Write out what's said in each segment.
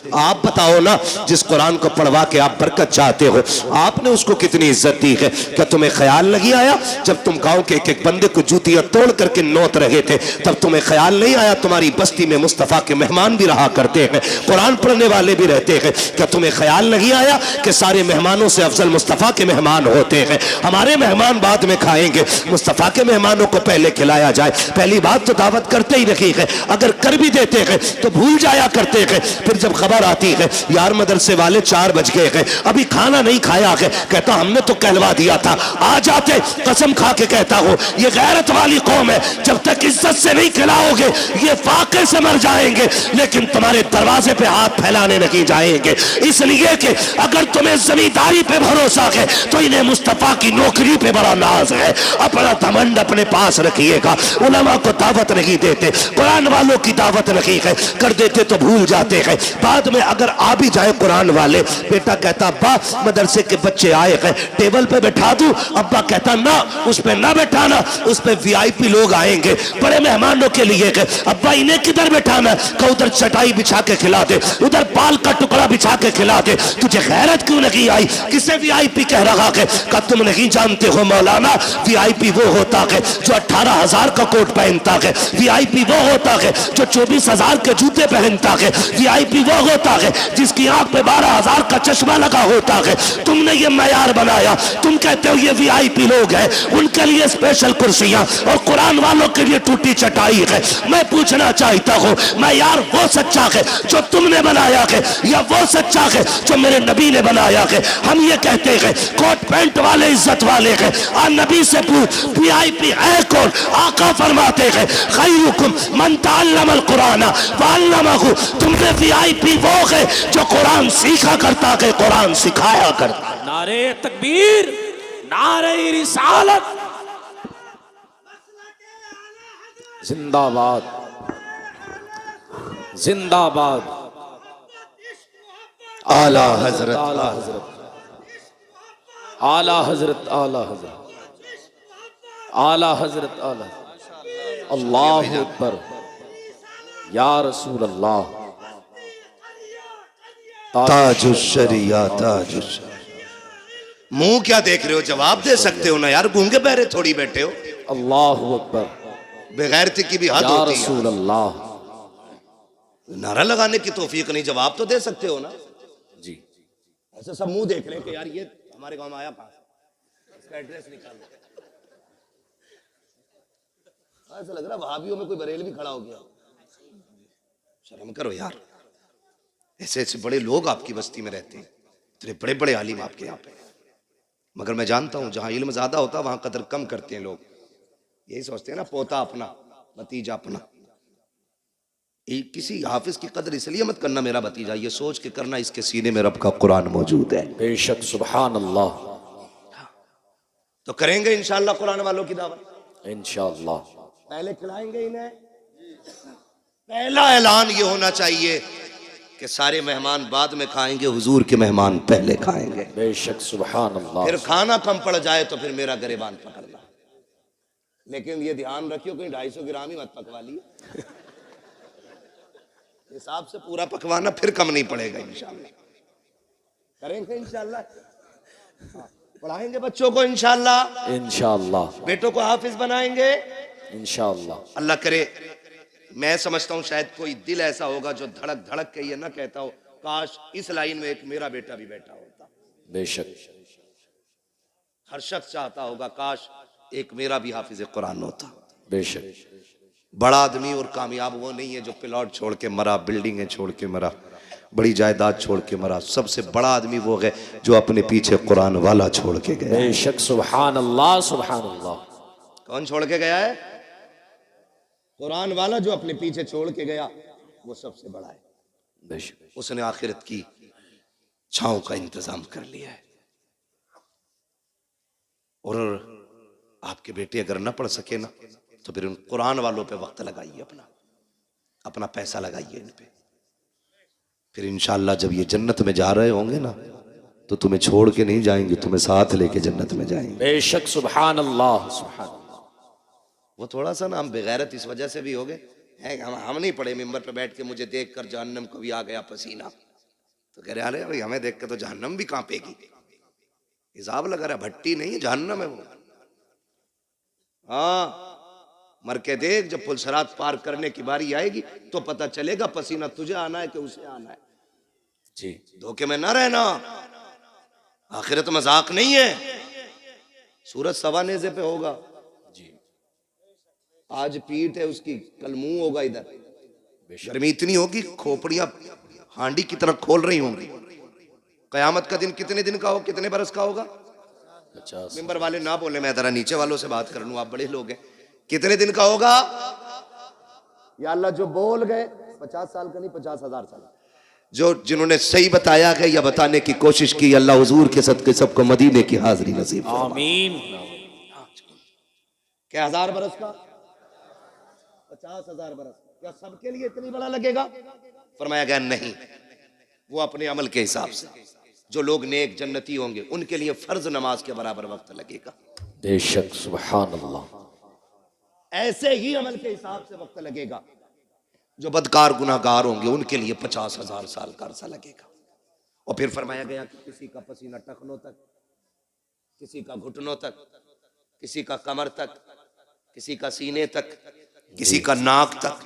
आप बताओ ना, जिस कुरान को पढ़वा के आप बरकत चाहते हो, आपने उसको कितनी इज्जत दी है? क्या तुम्हें ख्याल नहीं आया जब तुम गांव के एक एक बंदे को जूतियां तोड़ करके नोत रहे थे, तब तुम्हें ख्याल नहीं आया तुम्हारी बस्ती में मुस्तफा के मेहमान भी रहा करते हैं, कुरान पढ़ने वाले भी रहते हैं? क्या तुम्हें ख्याल नहीं आया कि सारे मेहमानों से अफजल मुस्तफा के मेहमान होते हैं? हमारे मेहमान बाद में खाएंगे, मुस्तफा के मेहमानों को पहले खिलाया जाए। पहली बात तो दावत करते ही रखी है, अगर कर भी देते हैं तो भूल जाया करते हैं। फिर जब खबर आती है यार मदरसे वाले 4 बज गए हैं, अभी खाना नहीं खाया है, कहता हमने तो कहलवा दिया था, आ जाते। कसम खा के कहता हूं ये गैरत वाली कौम है, जब तक इज्जत से नहीं खिलाओगे ये फाके से मर जाएंगे, लेकिन तुम्हारे दरवाजे पे हाथ फैलाने नहीं जाएंगे। इसलिए कि अगर तुम्हें जमींदारी पे भरोसा है तो इन्हें मुस्तफा की नौकरी पे बड़ा नाज है। अपना घमंड अपने पास रखिएगा। उलमा को दावत नहीं देते, कुरान वालों की दावत नहीं है, कर देते तो भूल जाते हैं। बाद में अगर आ भी जाए कुरान वाले, बेटा कहता अब्बा मदरसे के बच्चे आए हैं, टेबल पे बैठा दूं? अब्बा कहता ना, उस पे ना बैठाना, उस पे वीआईपी लोग आएंगे, बड़े मेहमानों के लिए। अब्बा इन्हें किधर बैठाना? उधर चटाई बिछा के खिला दे, उधर बाल का टुकड़ा बिछा के खिला दे। तुझे गैरत क्यों नहीं आई? किसे वीआईपी कह रहा है? का तुम नहीं जानते हो मौलाना, वीआईपी वो होता है जो 18,000 का कोट पहनता है, वीआईपी वो होता है जो 24,000 के जूते पहनता है, वीआईपी वो होता है जिसकी आंख पे 12,000 का चश्मा लगा होता है। तुमने ये मयार बनाया, तुम कहते हो ये वीआईपी लोग हैं, उनके लिए स्पेशल कुर्सियां और कुरान वालों के लिए टूटी चटाई है। मैं पूछना चाहता हूं मयार वो सच्चा है जो तुमने बनाया है या वो सच्चा है जो मेरे नबी ने बनाया है? हम ये कहते हैं कोट पैंट वाले इज्जत वाले हैं, और नबी से पूछ वीआईपी है कौन? आका फरमाते हैं खैरुकुम मन तअल्लमल कुरान व अल्लमहु। तुमने वीआईपी वो है जो कुरान सीखा करता है, कुरान सिखाया करता। नारे तकबीर, नारे रिसालत, जिंदाबाद जिंदाबाद। आला हजरत, आला हजरत, आला हजरत, आला हजरत, आला हजरत, आला। अल्लाह अकबर, या रसूल अल्लाह। ताजुश शरिया, ताजुश। मुंह क्या देख रहे हो? जवाब दे सकते हो ना यार, गूंगे बहरे थोड़ी बैठे हो। अल्लाह अकबर, बेगैरती की भी हद या होती है। रसूल अल्लाह। नारा लगाने की तौफीक नहीं, जवाब तो दे सकते हो ना जी। ऐसे सब मुंह देख रहे हैं कि यार ये हमारे गांव में आया कहां से, इसका एड्रेस निकालो। ऐसा लग रहा है वहाबियों में कोई बरेल भी खड़ा हो गया। शर्म करो यार, ऐसे ऐसे बड़े लोग आपकी बस्ती में रहते हैं, इतने बड़े बड़े आलिम आपके यहाँ पे, मगर मैं जानता हूं जहां इल्म ज्यादा होता है वहां कदर कम करते हैं लोग। यही सोचते हैं ना पोता अपना भतीजा अपना। किसी हाफिज की कदर इसलिए मत करना मेरा भतीजा, ये सोच के करना इसके सीने में रब का कुरान मौजूद है। बेशक, सुभान अल्लाह। तो करेंगे इंशाअल्लाह कुरान वालों की दावत, इंशाअल्लाह। पहले खिलाएंगे इन्हें। पहला ऐलान ये होना चाहिए कि सारे मेहमान बाद में खाएंगे, हुजूर के मेहमान पहले खाएंगे। बेशक, सुभान अल्लाह। फिर खाना कम पड़ जाए तो फिर मेरा गिरेबान पकड़ना, लेकिन ये ध्यान रखियो कहीं 250 ग्राम ही मत पकवा लिए। हिसाब से पूरा पकवाना, फिर कम नहीं पड़ेगा इंशाअल्लाह। करेंगे इंशाअल्लाह, पढ़ाएंगे बच्चों को इंशाअल्लाह, इंशाअल्लाह। बेटों को हाफिज बनाएंगे इंशाअल्लाह। अल्लाह करे। मैं समझता हूँ शायद कोई दिल ऐसा होगा जो धड़क धड़क के ये ना कहता हो काश इस लाइन में एक मेरा बेटा भी बैठा होता। बेशक, हर शख्स चाहता होगा काश एक मेरा भी हाफिज कुरान होता। बेशक। बड़ा आदमी और कामयाब वो नहीं है जो प्लॉट छोड़ के मरा, बिल्डिंगें छोड़ के मरा, बड़ी जायदाद छोड़ के मरा। सबसे बड़ा आदमी वो है जो अपने पीछे कुरान वाला छोड़ के गया। बेशक, सुभान अल्लाह, सुभान अल्लाह। कौन छोड़ के गया है? कुरान वाला जो अपने पीछे छोड़ के गया, वो सबसे बड़ा है। बेशक, उसने आखिरत की छांव का इंतजाम कर लिया है। और आपके बेटे अगर ना पढ़ सके ना तो फिर उन कुरान वालों पे वक्त लगाइए, अपना अपना पैसा लगाइए इन पे। फिर इंशाअल्लाह जब ये जन्नत में जा रहे होंगे ना तो तुम्हें छोड़ के नहीं जाएंगे, तुम्हें साथ लेके जन्नत में जाएंगे। बेशक, सुभान अल्लाह, सुभान अल्लाह। वो थोड़ा सा ना हम बेगैरत इस वजह से भी हो गए हैं, हम नहीं पढ़े मिंबर पे बैठ के मुझे देख कर जहन्नम को भी आ गया पसीना, तो कह रहे अरे भाई हमें देख के तो जहन्नम भी कांपेगी। हिसाब लगा रहा, भट्टी नहीं है, जहन्नम है वो। हाँ, मर के देख, जब पुलसरात पार करने की बारी आएगी तो पता चलेगा पसीना तुझे आना है कि उसे आना है। जी, धोखे में ना रहना, आखिरत मजाक नहीं है। सूरज सवा नेज़े पे होगा। जी, आज पीठ है उसकी, कल मुंह होगा। इधर बेशक। गर्मी इतनी होगी, खोपड़ियां हांडी की तरह खोल रही होंगी। कयामत का दिन कितने दिन का हो, कितने बरस का होगा? 50। मेंबर वाले ना बोले, मैं जरा नीचे वालों से बात कर लूं, आप बड़े लोग हैं। कितने दिन का होगा? या अल्लाह जो बोल गए 50 साल का नहीं, 50,000 साल। जो जिन्होंने सही बताया है या बताने की कोशिश की, अल्लाह हुजूर के सदके सबको मदीने की हाजिरी नसीब फरमाए। आमीन। क्या 1000 बरस का? 50,000 बरस। क्या सबके लिए इतनी बड़ा लगेगा? फरमाया गया नहीं, वो अपने अमल के हिसाब से। जो लोग नेक जन्नती होंगे उनके लिए फर्ज नमाज के बराबर वक्त लगेगा। बेशक, सुभान अल्लाह। ऐसे ही अमल के हिसाब से वक्त लगेगा। जो बदकार गुनाहगार होंगे उनके लिए 50,000 साल का अरसा लगेगा। और फिर फरमाया गया कि किसी का पसीना टखनों तक, किसी का घुटनों तक, किसी का कमर तक, किसी का सीने तक, किसी का नाक तक,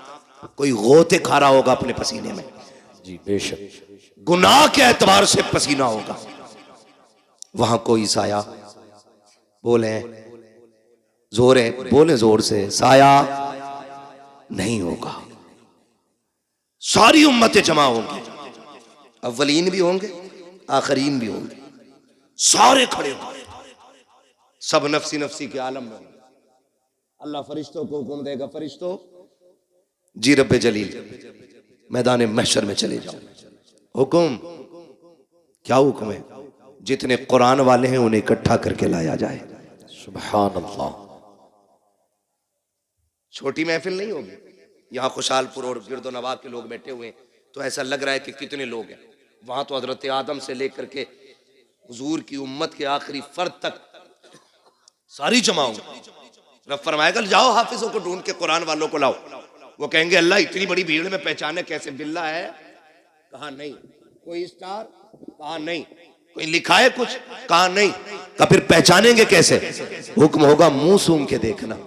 कोई गोते खा रहा होगा अपने पसीने में। जी, बेशक। गुनाह के एतबार से पसीना होगा। वहां कोई साया, बोले जोर है, बोले जोर से, साया नहीं होगा। सारी उम्मतें जमा होंगी, अव्वलीन भी होंगे, आखरीन भी होंगे, सारे खड़े होंगे, सब नफसी नफसी के आलम में होंगे। अल्लाह फरिश्तों को हुक्म देगा, फरिश्तों जी रब्बे जलील मैदान महशर में चले जाओ। हुक्म क्या हुक्म है? जितने कुरान वाले हैं उन्हें इकट्ठा करके लाया जाए। सुभान अल्लाह। छोटी महफिल नहीं होगी। यहाँ खुशालपुर और गिरदो नवाब के लोग बैठे हुए हैं तो ऐसा लग रहा है कि कितने लोग हैं। वहां तो हजरत आदम से लेकर के हुजूर की उम्मत के आखिरी फर्द तक सारी जमा होंगी। रब फरमाएगा जाओ हाफिजों को ढूंढ के कुरान वालों को लाओ। वो कहेंगे अल्लाह इतनी बड़ी भीड़ में पहचाने कैसे? बिल्ला है? कहा नहीं। कोई स्टार? कहा नहीं। कोई लिखा है कुछ? कहा नहीं। का फिर पहचानेंगे कैसे? हुक्म होगा मुंह सूंघ के देखना।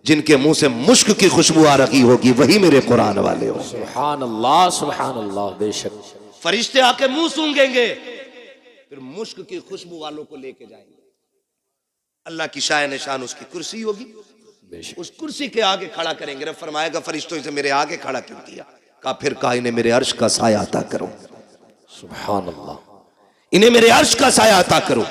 जिनके मुंह से मुश्क की खुशबू आ रही होगी वही मेरे कुरान वाले हो। सुभान अल्लाह, सुभान अल्लाह। बेशक। फरिश्ते आके मुंह सूंघेंगे, फिर मुश्क की खुशबू वालों को लेके जाएंगे। अल्लाह की शाय निशान उसकी कुर्सी होगी, बेशक। उस कुर्सी के आगे खड़ा करेंगे। रब फरमाएगा फरिश्तों से मेरे आगे खड़ा क्यों किया? कहा फिर कहा इन्हें मेरे अर्श का साया अता करो। सुभान अल्लाह। इन्हें मेरे अर्श का साया अता करो।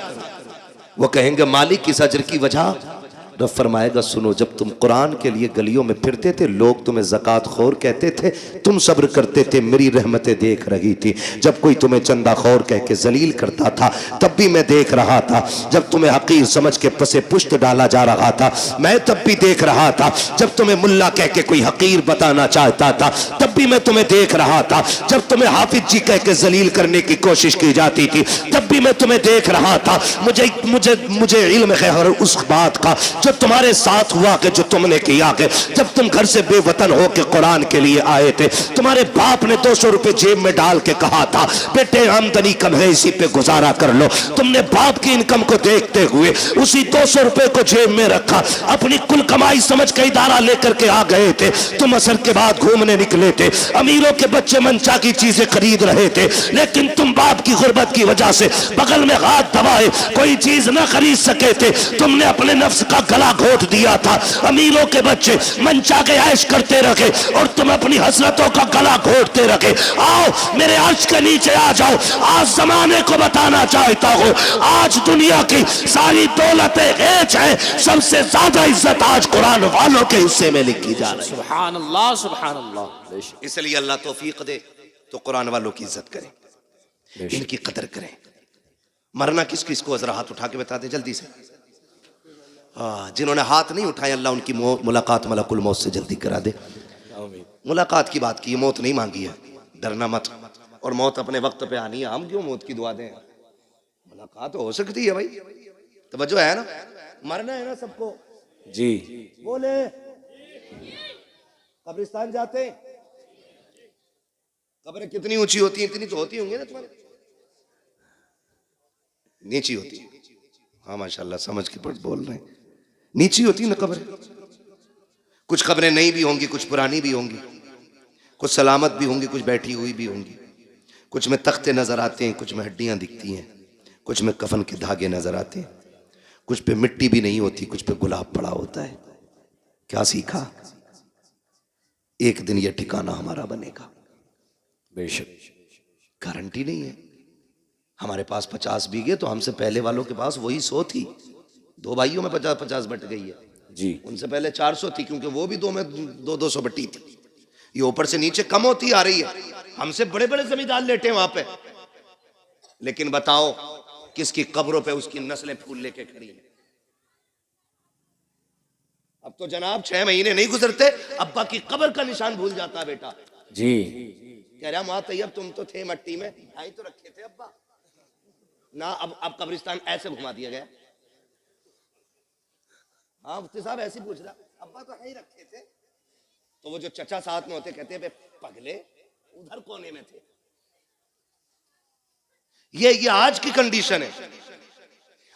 वो कहेंगे मालिक इस अजर की वजह? रब फरमाएगा सुनो, जब तुम कुरान के लिए गलियों में फिरते थे लोग तुम्हें ज़कात खोर कहते थे, तुम सब्र करते थे, मेरी रहमतें देख रही थी। जब कोई तुम्हें चंदा खोर कह के जलील करता था तब भी मैं देख रहा था। जब तुम्हें हकीर समझ के पसे पुश्त डाला जा रहा था मैं तब भी देख रहा था। जब तुम्हें मुल्ला कह के कोई हकीर बताना चाहता था तब भी मैं तुम्हें देख रहा था। जब तुम्हें हाफिज जी कह के जलील करने की कोशिश की जाती थी तब भी मैं तुम्हें देख रहा था। मुझे मुझे मुझे इल्म है हर उस बात का जो तुम्हारे साथ हुआ कि जो तुमने किया कि जब तुम घर से बेवतन हो के कुरान के लिए आए थे, तुम्हारे बाप ने 200 रुपए जेब में डाल के कहा था बेटे आमदनी कम है इसी पे गुजारा कर लो। तुमने बाप की इनकम को देखते हुए उसी 200 रुपए को जेब में रखा, अपनी कुल कमाई समझ के इदारा लेकर के आ गए थे। तुम असर के बाद घूमने निकले थे, अमीरों के बच्चे मनचा की चीजें खरीद रहे थे, लेकिन तुम बाप की गुर्बत की वजह से बगल में हाथ दबाए कोई चीज न खरीद सके थे। तुमने अपने नफ्स का गला घोट दिया था। अमीरों के बच्चे मनचा के ऐश करते रखे और तुम अपनी हसरतों का गला घोटते रखे। आओ मेरे अर्श के नीचे आ जाओ। आज जमाने को बताना चाहता हूँ आज दुनिया की सारी दौलतें एच है, सबसे ज्यादा इज्जत आज कुरान वालों के हिस्से में लिखी जा रही है। सुभान अल्लाह, सुभान अल्लाह। इसलिए अल्लाह तौफीक दे तो कुरान वालों की इज्जत करें, इनकी कदर करें। मरना किस किस को? जरा हाथ उठा के बता दे जल्दी से। जिन्होंने हाथ नहीं उठाए अल्लाह उनकी मुलाकात मलकुल मौत से जल्दी करा दे। मुलाकात की बात की, मौत नहीं मांगी है, डरना मत। और मौत अपने वक्त पे आनी है, हम क्यों मौत की दुआ दें? मुलाकात हो सकती है भाई, तवज्जो है ना? मरना है ना सबको जी। बोले कब्रिस्तान जाते कब्रें कितनी ऊंची होती हैं? इतनी तो होती होंगी ना तुम्हारे, नीची होती है। हाँ माशाल्लाह समझ के बोल रहे हैं, नीची होती ना कब्रें। कुछ कब्रें नई भी होंगी, कुछ पुरानी भी होंगी, कुछ सलामत भी होंगी, कुछ बैठी हुई भी होंगी। कुछ में तख्ते नजर आते हैं, कुछ में हड्डियां दिखती हैं, कुछ में कफन के धागे नजर आते हैं, कुछ पे मिट्टी भी नहीं होती, कुछ पे गुलाब पड़ा होता है। क्या सीखा? एक दिन यह ठिकाना हमारा बनेगा, बेशक। गारंटी नहीं है। हमारे पास 50 बीघे तो हमसे पहले वालों के पास वही 100 थी। दो भाइयों में 50-50 बट गई है जी। उनसे पहले 400 थी, क्योंकि वो भी दो में 200 बटी थी। ये ऊपर से नीचे कम होती आ रही है। हमसे बड़े बड़े जमींदार लेटे वहां पे, लेकिन बताओ किसकी कब्रों पे उसकी नस्लें फूल लेके खड़ी हैं। अब तो जनाब 6 महीने नहीं गुजरते, अब्बा की कब्र का निशान भूल जाता बेटा। जी। कह रहा मां तैयब तुम तो थे मट्टी में, ढाई तो रखे थे अब्बा ना। अब कब्रिस्तान ऐसे घुमा दिया गया। हाँ मुफ्ती साहब ऐसे पूछ रहा, अब्बा तो है ही रखे थे। तो वो जो चचा साथ में होते कहते हैं पगले उधर कोने में थे। ये आज की कंडीशन है।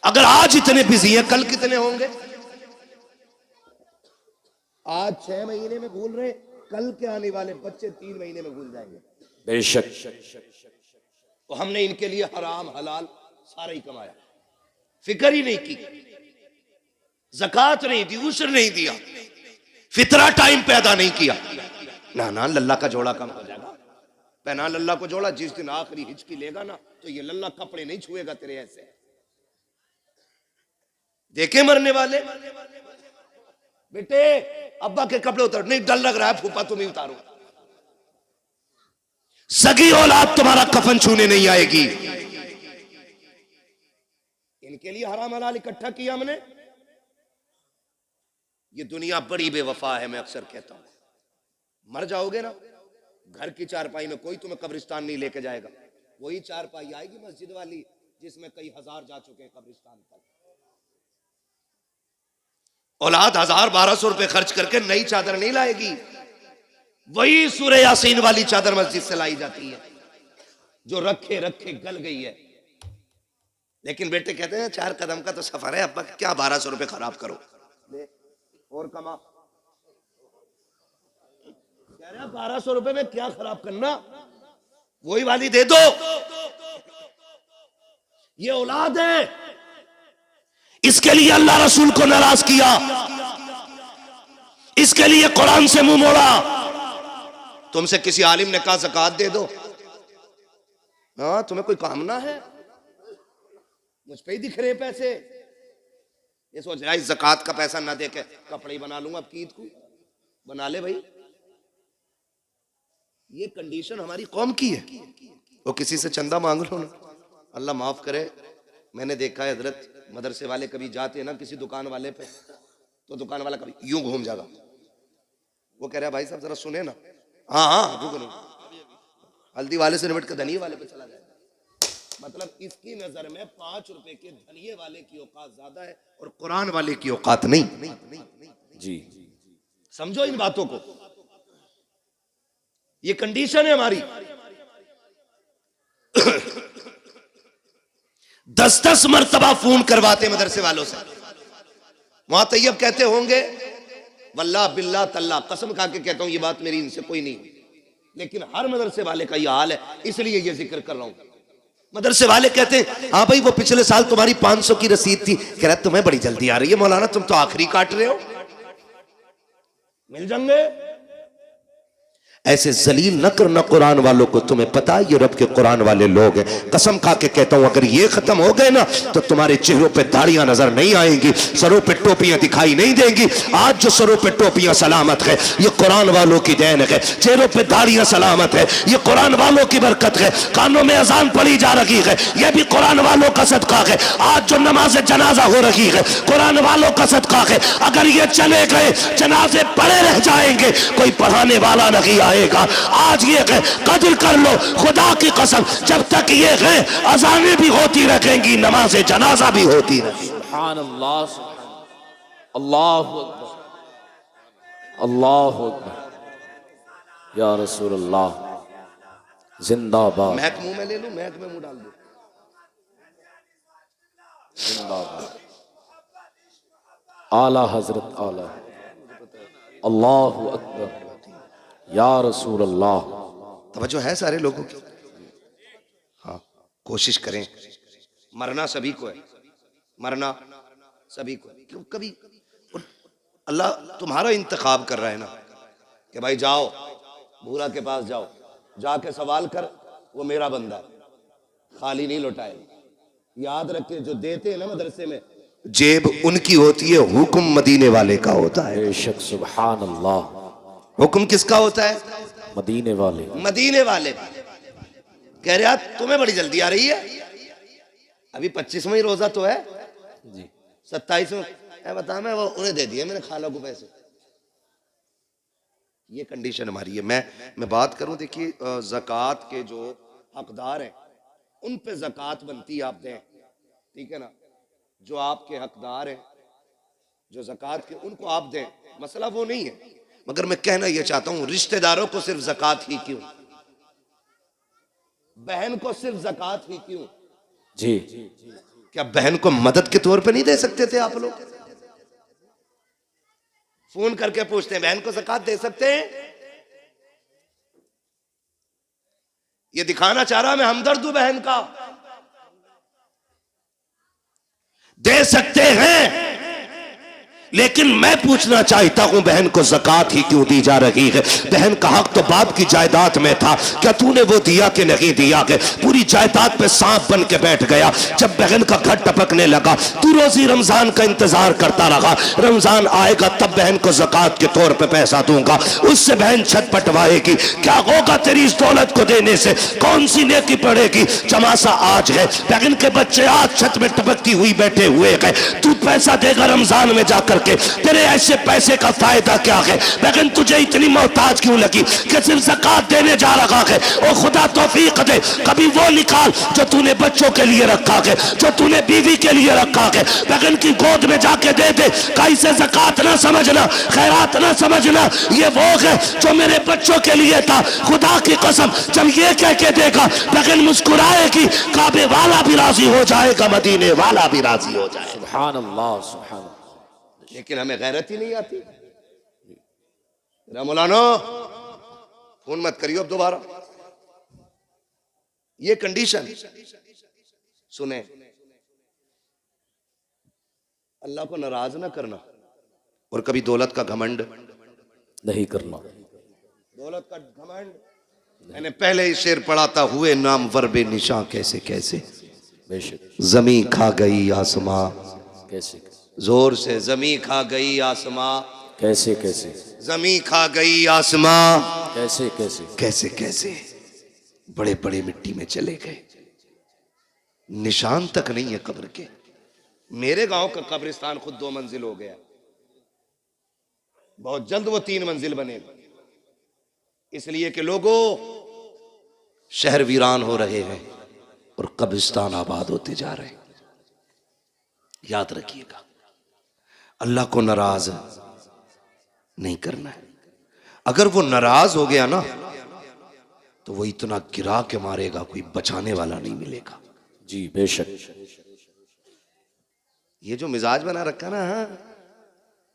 अगर आज इतने बिजी हैं, कल कितने होंगे? आज 6 महीने में भूल रहे, कल के आने वाले बच्चे 3 महीने में भूल जाएंगे। बेशक। तो हमने इनके लिए हराम हलाल सारा ही कमाया, फिक्र ही नहीं की, ज़कात नहीं दी, उशर नहीं दिया, फितरा टाइम पैदा नहीं किया। ना लल्ला का जोड़ा कम हो जाएगा। पहना लल्ला को जोड़ा, जिस दिन आखिरी हिचकी लेगा ना तो ये लल्ला कपड़े नहीं छुएगा तेरे ऐसे। देखे मरने वाले बेटे अब्बा के कपड़े उतर, नहीं डर लग रहा है फूफा तुम ही उतारो। सगी औलाद तुम्हारा कफन छूने नहीं आएगी। इनके लिए हराम हलाल इकट्ठा किया हमने। ये दुनिया बड़ी बेवफा है। मैं अक्सर कहता हूं, मर जाओगे ना, घर की चारपाई में कोई तुम्हें कब्रिस्तान नहीं लेके जाएगा। वही चारपाई आएगी मस्जिद वाली जिसमें कई हजार जा चुके हैं कब्रिस्तान तक। औलाद 1000-1200 रुपए खर्च करके नई चादर नहीं लाएगी। वही सूरह यासीन वाली चादर मस्जिद से लाई जाती है जो रखे रखे गल गई है। लेकिन बेटे कहते हैं 4 कदम का तो सफर है, अब्बा क्या 1200 रुपए खराब करो, ले और कमा। कह रहे 1200 रुपए में क्या खराब करना, वही वाली दे दो। ये औलाद है, इसके लिए अल्लाह रसूल को नाराज किया, इसके लिए कुरान से मुंह मोड़ा। तुमसे किसी आलिम ने कहा ज़कात दे दो, हाँ तुम्हें कोई काम ना है, मुझ पे ही दिख रहे पैसे। ये सोच रहा है ज़कात का पैसा ना दे के कपड़े ही बना लूंगा, अब की ईद को बना ले भाई। ये कंडीशन हमारी कौम की है। वो किसी से चंदा मांग लो ना, अल्लाह माफ करे। मैंने देखा है हजरत मदरसे वाले कभी जाते हैं ना किसी दुकान वाले पे, तो दुकान वाला कभी यूं घूम जाएगा। वो कह रहा है भाई साहब जरा सुने ना, हाँ रुको नहीं, हल्दी वाले से निपट कर धनिये वाले पे चला जाएगा। मतलब इसकी नजर में 5 रुपए के धनिये वाले की औकात ज्यादा है और कुरान वाले की औकात नहीं। जी समझो इन बातों को। ये कंडीशन है हमारी। 10-10 मरतबा फोन करवाते मदरसे वालों से। वहां तैयब कहते होंगे वल्लाह बिल्लाह तल्ला, कसम खा के कहता हूं ये बात मेरी इनसे कोई नहीं, लेकिन हर मदरसे वाले का ये हाल है, इसलिए ये जिक्र कर रहा हूं। मदरसे वाले कहते हैं हाँ भाई वो पिछले साल तुम्हारी 500 की रसीद थी। कह रहा तुम्हें बड़ी जल्दी आ रही है मौलाना, तुम तो आखिरी काट रहे हो, मिल जाएंगे। ऐसे जलील न करना कुरान वालों को। तुम्हें पता है ये रब के कुरान वाले लोग हैं। कसम खा के कहता हूं अगर ये खत्म हो गए ना तो तुम्हारे चेहरों पे दाढ़ियां नजर नहीं आएंगी, सरों पे टोपियां दिखाई नहीं देंगी। आज जो सरों पे टोपियां सलामत है ये कुरान वालों की देन है, चेहरों पे दाढ़ियां सलामत है ये कुरान वालों की बरकत है, कानों में अजान पड़ी जा रही है ये भी कुरान वालों का सदका है, आज जो नमाज जनाजा हो रही है कुरान वालों का सदका है। अगर ये चले गए जनाजे पड़े रह जाएंगे, कोई पढ़ाने वाला नहीं आएगा। आज ये कदर कर लो खुदा की कसम, जब तक ये है अजानें भी होती रहेंगी, नमाज जनाजा भी होती रहेगी। सुभान अल्लाह, अल्लाहु अकबर, अल्लाहु अकबर, या रसूल अल्लाह। जिंदाबाद महक मुंह में ले लूं, महक में मुंह डाल दूं। जिंदाबाद आला हजरत आला अल्लाहु अकबर या रसूल अल्लाह। तवज्जो है सारे लोगों की? हाँ, कोशिश करें। मरना सभी को है, मरना सभी को है। क्यों कभी अल्लाह तुम्हारा इंतखाब कर रहा है ना कि भाई जाओ बूढ़ा के पास जाओ, जाके सवाल कर, वो मेरा बंदा है, खाली नहीं लौटाएगा। याद रखे जो देते हैं ना मदरसे में, जेब उनकी होती है, हुक्म मदीने वाले का होता है। बेशक सुभान अल्लाह। हुक्म किसका होता है? मदीने वाले। मदीने वाले। कह रहे यार तुम्हें बड़ी जल्दी आ रही है, अभी 25वां ही रोजा तो है जी, 27वां बता, मैं वो उन्हें दे दिए मैंने खाला को पैसे। ये कंडीशन हमारी है। मैं बात करूं, देखिए ज़कात के जो हकदार हैं उन पे ज़कात बनती है, आप दें, ठीक है ना। जो आपके हकदार हैं जो ज़कात के, उनको आप दें, मसला वो नहीं है। मगर मैं कहना ये चाहता हूं, रिश्तेदारों को सिर्फ ज़कात ही क्यों, बहन को सिर्फ ज़कात ही क्यों? जी, क्या बहन को मदद के तौर पे नहीं दे सकते थे आप लोग? फोन करके पूछते हैं बहन को ज़कात दे सकते हैं? ये दिखाना चाह रहा मैं हमदर्द हूं बहन का। दे सकते हैं, लेकिन मैं पूछना चाहता हूं बहन को ज़कात ही क्यों दी जा रही है? बहन का हक तो बाप की जायदाद में था, क्या तूने वो दिया कि नहीं दिया? के पूरी जायदाद पे सांप बन के बैठ गया। जब बहन का घर टपकने लगा, तू रोजी रमजान का इंतजार करता रहा, रमजान आएगा तब बहन को ज़कात के तौर पे पैसा दूंगा, उससे बहन छत पटवाएगी। क्या होगा तेरी इस दौलत को देने से? कौन सी नेकी पड़ेगी? चमासा आज है, बहन के बच्चे आज छत में टपकती हुई बैठे हुए हैं, तू पैसा देगा रमजान में जाकर के, तेरे ऐसे पैसे का फायदा क्या है? लेकिन तुझे इतनी मोहताज क्यों लगी कि सिर्फ ज़कात देने जा रहा है? और खुदा तौफीक दे कभी वो निकाल जो तूने बच्चों के लिए रखा है, जो तूने बीवी के लिए रखा है, लेकिन की गोद में जाके दे दे। कैसे ज़कात ना समझना, खैरात ना समझना, ये वो है जो मेरे बच्चों के लिए था। खुदा की कसम जब ये कह के देगा, लेकिन मुस्कुराएगी, काबे वाला भी राजी हो जाएगा, मदीने वाला भी राजी हो जाएगा। सुभान अल्लाह सुभान। लेकिन हमें गैरत ही नहीं आती। मौलाना फोन मत करियो अब दोबारा। ये कंडीशन सुने, अल्लाह को नाराज ना करना और कभी दौलत का घमंड नहीं करना। दौलत का घमंड, मैंने पहले ही शेर पढ़ा था, हुए नाम वर्बे निशां कैसे कैसे, बेशक जमी खा गई आसमां, कैसे जोर से जमी खा गई आसमां, कैसे कैसे, जमी खा गई आसमां, कैसे कैसे, कैसे कैसे, बड़े बड़े मिट्टी में चले गए, निशान तक नहीं है कब्र के। मेरे गांव का कब्रिस्तान खुद 2 मंजिल हो गया, बहुत जल्द वो 3 मंजिल बनेगा, इसलिए कि लोगों शहर वीरान हो रहे हैं और कब्रिस्तान आबाद होते जा रहे हैं। याद रखिएगा, अल्लाह को नाराज नहीं करना है। अगर वो नाराज हो गया ना तो वो इतना गिरा के मारेगा, कोई बचाने वाला नहीं मिलेगा। जी बेशक। ये जो मिजाज बना रखा ना,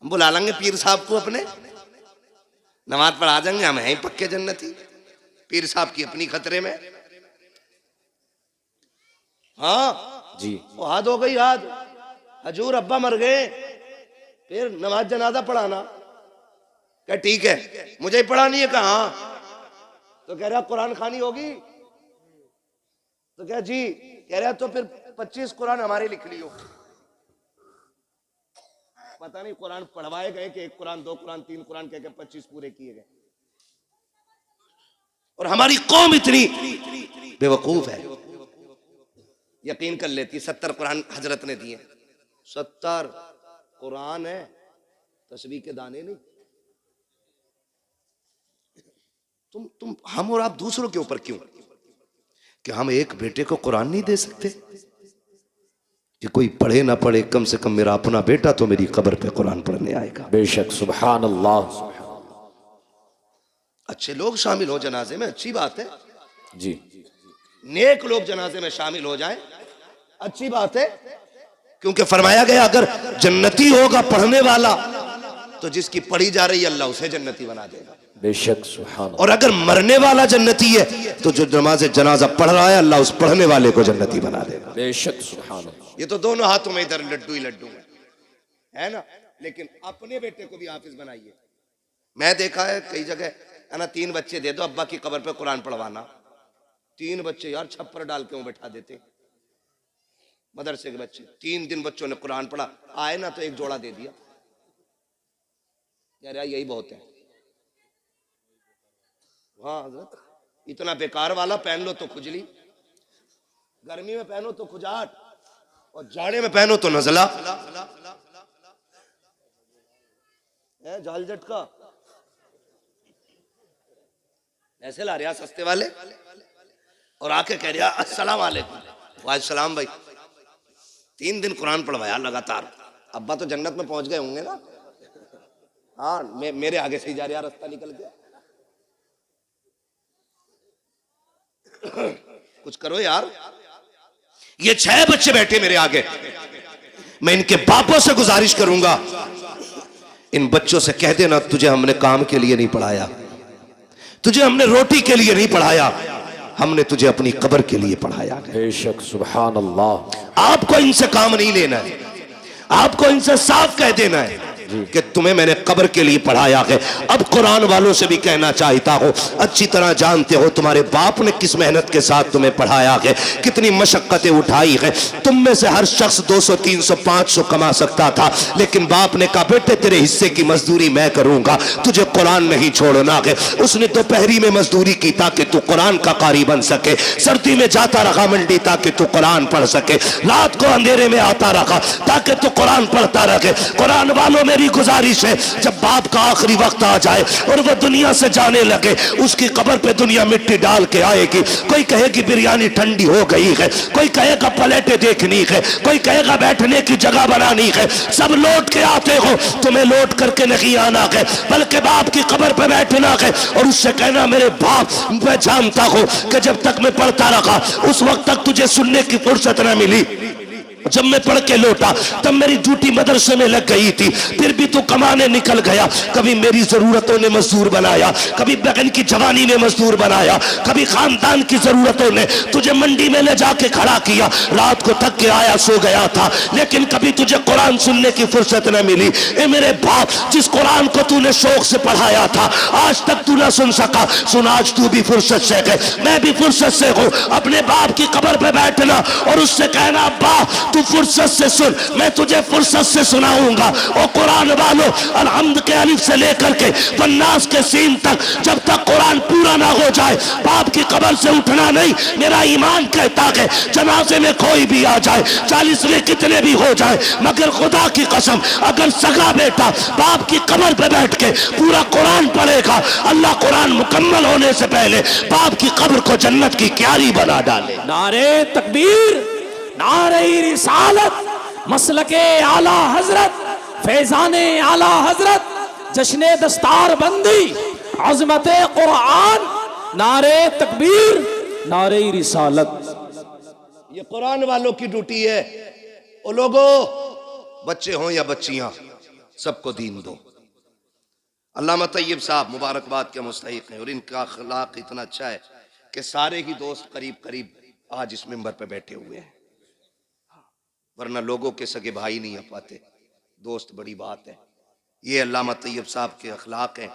हम बुला लेंगे पीर साहब को अपने, नमाज पढ़ा देंगे, हम हैं पक्के जन्नती। पीर साहब की अपनी खतरे में। हाँ जी, वो हाथ हो गई, हाथ हजूर अब्बा मर गए, फिर नमाज जनाजा पढ़ाना। क्या ठीक है, मुझे ही पढ़ानी है? कहा तो कह रहा कुरान खानी होगी, तो क्या जी कह रहा तो फिर 25 कुरान हमारे लिख लियो। पता नहीं कुरान पढ़वाए गए कि 1 कुरान 2 कुरान 3 कुरान कह के 25 पूरे किए गए। और हमारी कौम इतनी बेवकूफ है, यकीन कर लेती 70 कुरान हजरत ने दिए। 70 कुरान है, तस्बीह के दाने नहीं। तुम हम और आप दूसरों के ऊपर क्यों कि हम एक बेटे को कुरान नहीं दे सकते? कि कोई पढ़े ना पढ़े, कम से कम मेरा अपना बेटा तो मेरी कब्र पे कुरान पढ़ने आएगा। बेशक सुभान अल्लाह। अच्छे लोग शामिल हो जनाजे में, अच्छी बात है, जी नेक लोग जनाजे में शामिल हो जाएं, अच्छी बात है, क्योंकि फरमाया गया अगर जन्नती होगा पढ़ने वाला तो जिसकी पढ़ी जा रही है अल्लाह उसे जन्नती बना देगा। बेशक सुभान और अगर मरने वाला जन्नती है तो जो नमाज जनाजा पढ़ रहा है अल्लाह उस पढ़ने वाले को जन्नती बना देगा। बेशक सुभान ये तो दोनों हाथों में इधर लड्डू ही लड्डू है ना। लेकिन अपने बेटे को भी हाफिज बनाइए। मैं देखा है कई जगह है ना, 3 बच्चे दे दो अब्बा की कब्र पे कुरान पढ़वाना। 3 बच्चे यार छप्पर डाल के वो बैठा देते मदरसे के बच्चे। 3 दिन बच्चों ने कुरान पढ़ा, आए ना तो एक जोड़ा दे दिया। यार यही बहुत है। हाँ हजरत, इतना बेकार वाला पहन लो तो खुजली, गर्मी में पहनो तो खुजाट, और जाड़े में पहनो तो नजला है, जाल झटका। ऐसे ला रहा सस्ते वाले और आके कह रहा अस्सलाम वालेकुम। वालेकुम सलाम भाई। 3 दिन कुरान पढ़वाया लगातार। अब्बा तो जन्नत में पहुंच गए होंगे ना। हाँ मेरे आगे से ही जा रहा रास्ता निकल गया। कुछ करो यार। ये 6 बच्चे बैठे मेरे आगे, मैं इनके बापों से गुजारिश करूंगा इन बच्चों से कह देना तुझे हमने काम के लिए नहीं पढ़ाया, तुझे हमने रोटी के लिए नहीं पढ़ाया, हमने तुझे अपनी कब्र के लिए पढ़ाया। बेशक सुभान अल्लाह। आपको इनसे काम नहीं लेना है, आपको इनसे साफ कह देना है कि तुम्हें मैंने कब्र के लिए पढ़ाया है। अब कुरान वालों से भी कहना चाहता हो, अच्छी तरह जानते हो तुम्हारे बाप ने किस मेहनत के साथ तुम्हें पढ़ाया है, कितनी मशक्कतें उठाई है। तुम में से हर शख्स 200 300 500 कमा सकता था, लेकिन बाप ने कहा बेटे तेरे हिस्से की मजदूरी मैं करूंगा, तुझे कुरान नहीं छोड़ना है। उसने दोपहरी में मजदूरी की ताकि तू कुरान का कारी बन सके, सर्दी में जाता रहा मंडी ताकि तू कुरान पढ़ सके, रात को अंधेरे में आता रहा ताकि तू कुरान पढ़ता रहे। कुरान वालों मेरी गुजारिश है, जब बाप का आखिरी वक्त आ जाए और वह दुनिया से जाने लगे, उसकी कब्र पे दुनिया मिट्टी डाल के आएगी। कोई कहेगी बिरयानी ठंडी हो गई है, कोई कहेगा प्लेटें देखनी है, कोई कहेगा बैठने की जगह बनानी है। सब लौट के आते हो, तुम्हें लौट करके नहीं आना है, बल्कि बाप की कब्र पे बैठना है और उससे कहना मेरे बाप मैं जानता हूं कि जब तक मैं पढ़ता रहा उस वक्त तक तुझे सुनने की फुर्सत न मिली, जब मैं पढ़ के लौटा तब मेरी ड्यूटी मदरसे में लग गई थी, फिर भी तू कमाने निकल गया। कभी मेरी जरूरतों ने मजदूर बनाया, कभी बहन की जवानी ने मजदूर बनाया, कभी खानदान की जरूरतों ने तुझे मंडी में ले जाके खड़ा किया। रात को थक के आया सो गया था, लेकिन कभी तुझे कुरान सुनने की फुर्सत न मिली। ए मेरे बाप, जिस कुरान को तूने शौक से पढ़ाया था आज तक तू न सुन सका, सुन आज तू भी फुर्सत से है, मैं भी फुर्सत से हूँ। अपने बाप की कब्र पे बैठना और उससे कहना अब्बा तू फुर्सत से सुन, मैं तुझे फुर्सत से सुनाऊंगा। और कुरान वालों अलहम्द के अलिफ से लेकर के वन्नास के सीन तक जब तक कुरान पूरा ना हो जाए बाप की कब्र से उठना नहीं। मेरा ईमान कहता है जनाजे में कोई भी आ जाए, 40 में कितने भी हो जाए, मगर खुदा की कसम अगर सगा बेटा बाप की कब्र पे बैठ के पूरा कुरान पढ़ेगा, अल्लाह कुरान मुकम्मल होने से पहले बाप की कब्र को जन्नत की क्यारी बना डाले। नारे तकबीर, नारे रिसालत, मसलके आला हजरत, फैजाने आला हजरत, जश्ने दस्तार बंदी, अजमते कुरान, नारे तकबीर, नारे रिसालत। ये कुरान वालों की ड्यूटी है। ओ लोगो, बच्चे हों या बच्चियां, सबको दीन दो। अल्लामा तैयब साहब मुबारकबाद के मुस्तहिक हैं और इनका अखलाक इतना अच्छा है कि सारे ही दोस्त करीब करीब आज इस मिंबर पे बैठे हुए हैं, वरना लोगों के सगे भाई नहीं आ पाते, दोस्त बड़ी बात है। ये अल्लामा तैयब साहब के अखलाक हैं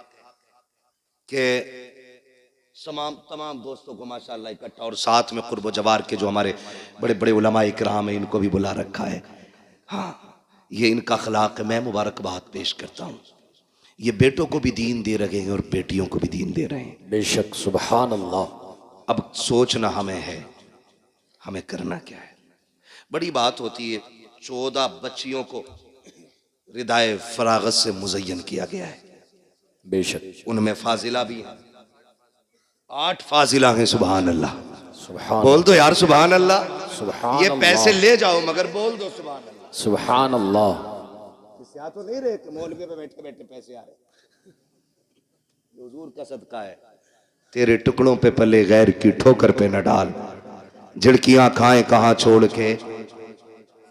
कि तमाम दोस्तों को माशाअल्लाह इकट्ठा, और साथ में कुर्ब जवार के जो हमारे बड़े बड़े उलमा इकराम हैं इनको भी बुला रखा है। हाँ, ये इनका अखलाक है। मैं मुबारकबाद पेश करता हूँ। ये बेटों को भी दीन दे रहे हैं और बेटियों को भी दीन दे रहे हैं। बेशक सुभान अल्लाह। अब सोचना हमें है, हमें करना क्या है। बड़ी बात होती है, 14 बच्चियों को रिदाए फरागत से मुज़य्यन किया गया है। बेशक उनमें फाजिला भी है, 8 फाजिला हैं। सुभान अल्लाह, सुभान, बोल दो यार सुभान अल्लाह। सुभान ये अल्लाह। पैसे ले जाओ मगर बोल दो सुभान अल्लाह। सुभान अल्लाह। इससे आ तो नहीं रहे कि मौलवी पे बैठे बैठे पैसे आ रहे, हुजूर का सदका है। तेरे टुकड़ों पे पले गैर की ठोकर पे न डाल, झिड़कियां खाएं कहां छोड़ के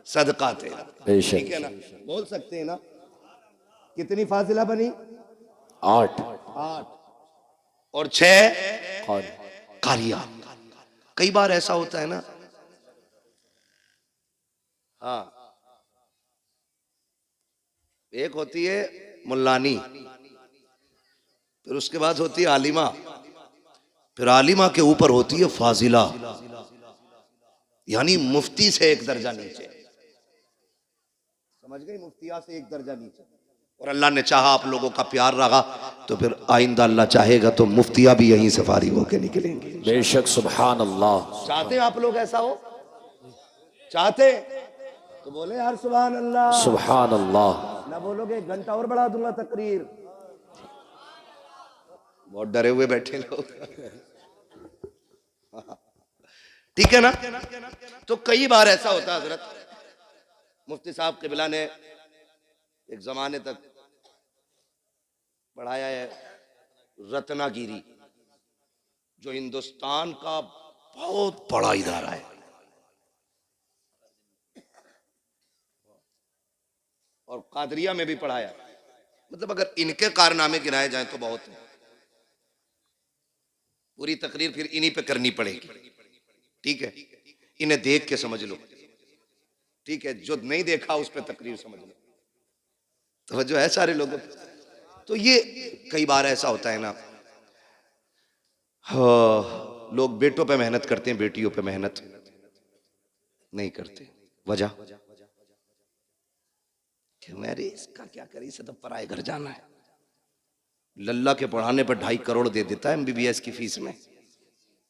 सदका तेरा। बेशक। ठीक है ना, बोल सकते हैं ना। कितनी फाजिला बनी? 8 और 6 क़ारी। कारिया। कई बार ऐसा होता है ना, हाँ, एक होती है मुल्लानी, फिर उसके बाद होती है आलिमा, फिर आलिमा के ऊपर होती है फाजिला, यानी मुफ्ती से एक दर्जा नीचे। समझ गई? मुफ्तिया से एक दर्जा नीचे। और अल्लाह ने चाहा आप लोगों का प्यार रहा तो फिर आइंदा अल्लाह चाहेगा तो मुफ्तिया भी यहीं से फारिग होके निकलेंगे। बेशक। सुभान अल्लाह। चाहते हैं आप लोग ऐसा हो? चाहते तो बोले यार सुभान अल्लाह। सुभान अल्लाह। ना बोलोगे 1 घंटा और बढ़ा दूंगा तकरीर। बहुत डरे हुए बैठे लोग। ठीक है ना। तो कई बार ऐसा होता है हजरत, मुफ्ती साहब क़िबला ने एक जमाने तक पढ़ाया है रत्नागिरी, जो हिंदुस्तान का बहुत बड़ा इदारा है, और कादरिया में भी पढ़ाया। मतलब अगर इनके कारनामे गिनाए जाएं तो बहुत है। पूरी तकरीर फिर इन्हीं पे करनी पड़ेगी। ठीक है, इन्हें देख के समझ लो। ठीक है, जो नहीं देखा उस पे तकरीर समझ लो। तो जो है सारे लोगों तो ये कई बार ऐसा होता है ना, हाँ, लोग बेटों पे मेहनत करते हैं, बेटियों पे मेहनत नहीं करते। वजह कि मेरे इसका क्या करें, इसे तो पराए घर जाना है। लल्ला के पढ़ाने पर 2.5 करोड़ दे देता है MBBS की फीस में,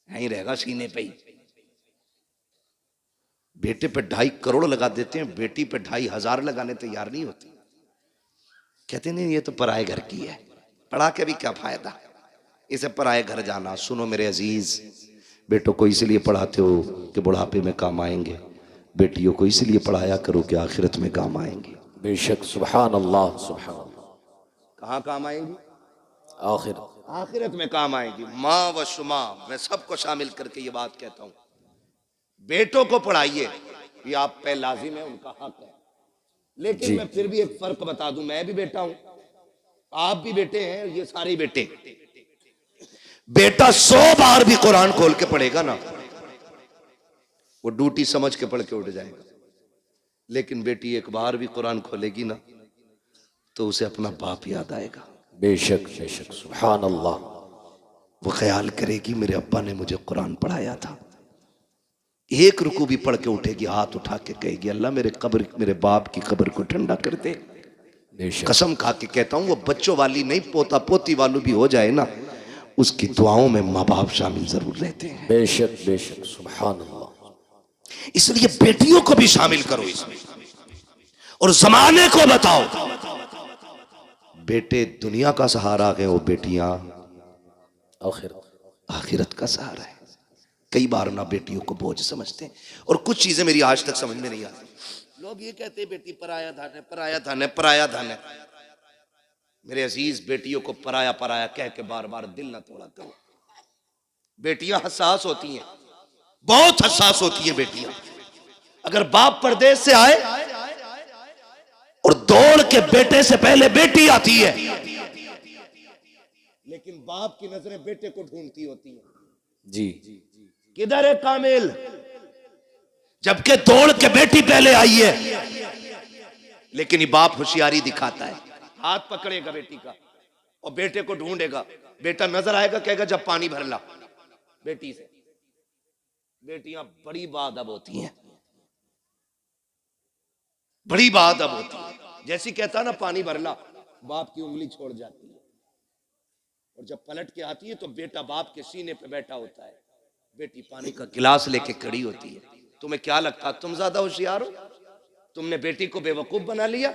यहीं रहेगा सीने पे ही। बेटे पे 2.5 करोड़ लगा देते हैं, बेटी पे 2,500 लगाने तैयार नहीं होती। कहते नहीं ये तो पराए घर की है, पढ़ा के भी क्या फायदा, इसे पराए घर जाना। सुनो मेरे अजीज, बेटों को इसलिए पढ़ाते हो कि बुढ़ापे में काम आएंगे, बेटियों को इसलिए पढ़ाया करो कि आखिरत में काम आएंगे। बेशक। सुभान अल्लाह। सुभान अल्लाह। कहाँ काम आएंगी? आखिरत में काम आएंगी। माँ व शुमा, मैं सबको शामिल करके ये बात कहता हूँ, बेटों को पढ़ाइए, ये आप पे लाजिम है, उनका हक है। लेकिन मैं फिर भी एक फर्क बता दूं, मैं भी बेटा हूं, आप भी बेटे हैं, ये सारे बेटे। बेटा 100 बार भी कुरान खोल के पढ़ेगा ना, वो ड्यूटी समझ के पढ़ के उठ जाएगा। लेकिन बेटी एक बार भी कुरान खोलेगी ना तो उसे अपना बाप याद आएगा। बेशक। बेशक। सुभान अल्लाह। वो ख्याल करेगी मेरे अब्बा ने मुझे कुरान पढ़ाया था। एक रुकू भी पढ़ के उठेगी, हाथ उठा के कहेगी अल्लाह मेरे बाप की कब्र को ठंडा कर दे। कसम खा के कहता हूं, वो बच्चों वाली नहीं, पोता पोती वाली भी हो जाए ना, उसकी दुआओं में माँ बाप शामिल जरूर रहते हैं। बेशक। बेशक। सुभान अल्लाह। इसलिए बेटियों को भी शामिल करो इसमें, और जमाने को बताओ बेटे दुनिया का सहारा है, वो बेटियां आखिरत का सहारा है। कई बार ना बेटियों को बोझ समझते हैं, और कुछ चीजें मेरी आज तक समझ में नहीं आती। लोग ये कहते हैं बेटी पराया धन है, पराया धन है, पराया धन है। मेरे अजीज, बेटियों को पराया पराया कह के बार बार दिल ना तोड़ा करो। बेटियां हसास होती हैं, बहुत हसास होती है बेटियां। अगर बाप परदेश से आए और दौड़ के बेटे से पहले बेटी आती है, लेकिन बाप की नजरें बेटे को ढूंढती होती है। जी। किधर है कामिल, जबकि दौड़ के बेटी पहले आई है। लेकिन ये बाप होशियारी दिखाता है, हाथ पकड़ेगा बेटी का और बेटे को ढूंढेगा। बेटा नजर आएगा, कहेगा जब पानी भर ला बेटी से। बेटियां बड़ी बाअदब होती हैं, बड़ी बाअदब होती है। जैसी कहता ना पानी भर ला, बाप की उंगली छोड़ जाती है, और जब पलट के आती है तो बेटा बाप के सीने पे बैठा होता है, बेटी पानी का गिलास लेके खड़ी होती है। तुम्हें क्या लगता तुम ज्यादा होशियार हो? तुमने बेटी को बेवकूफ बना लिया।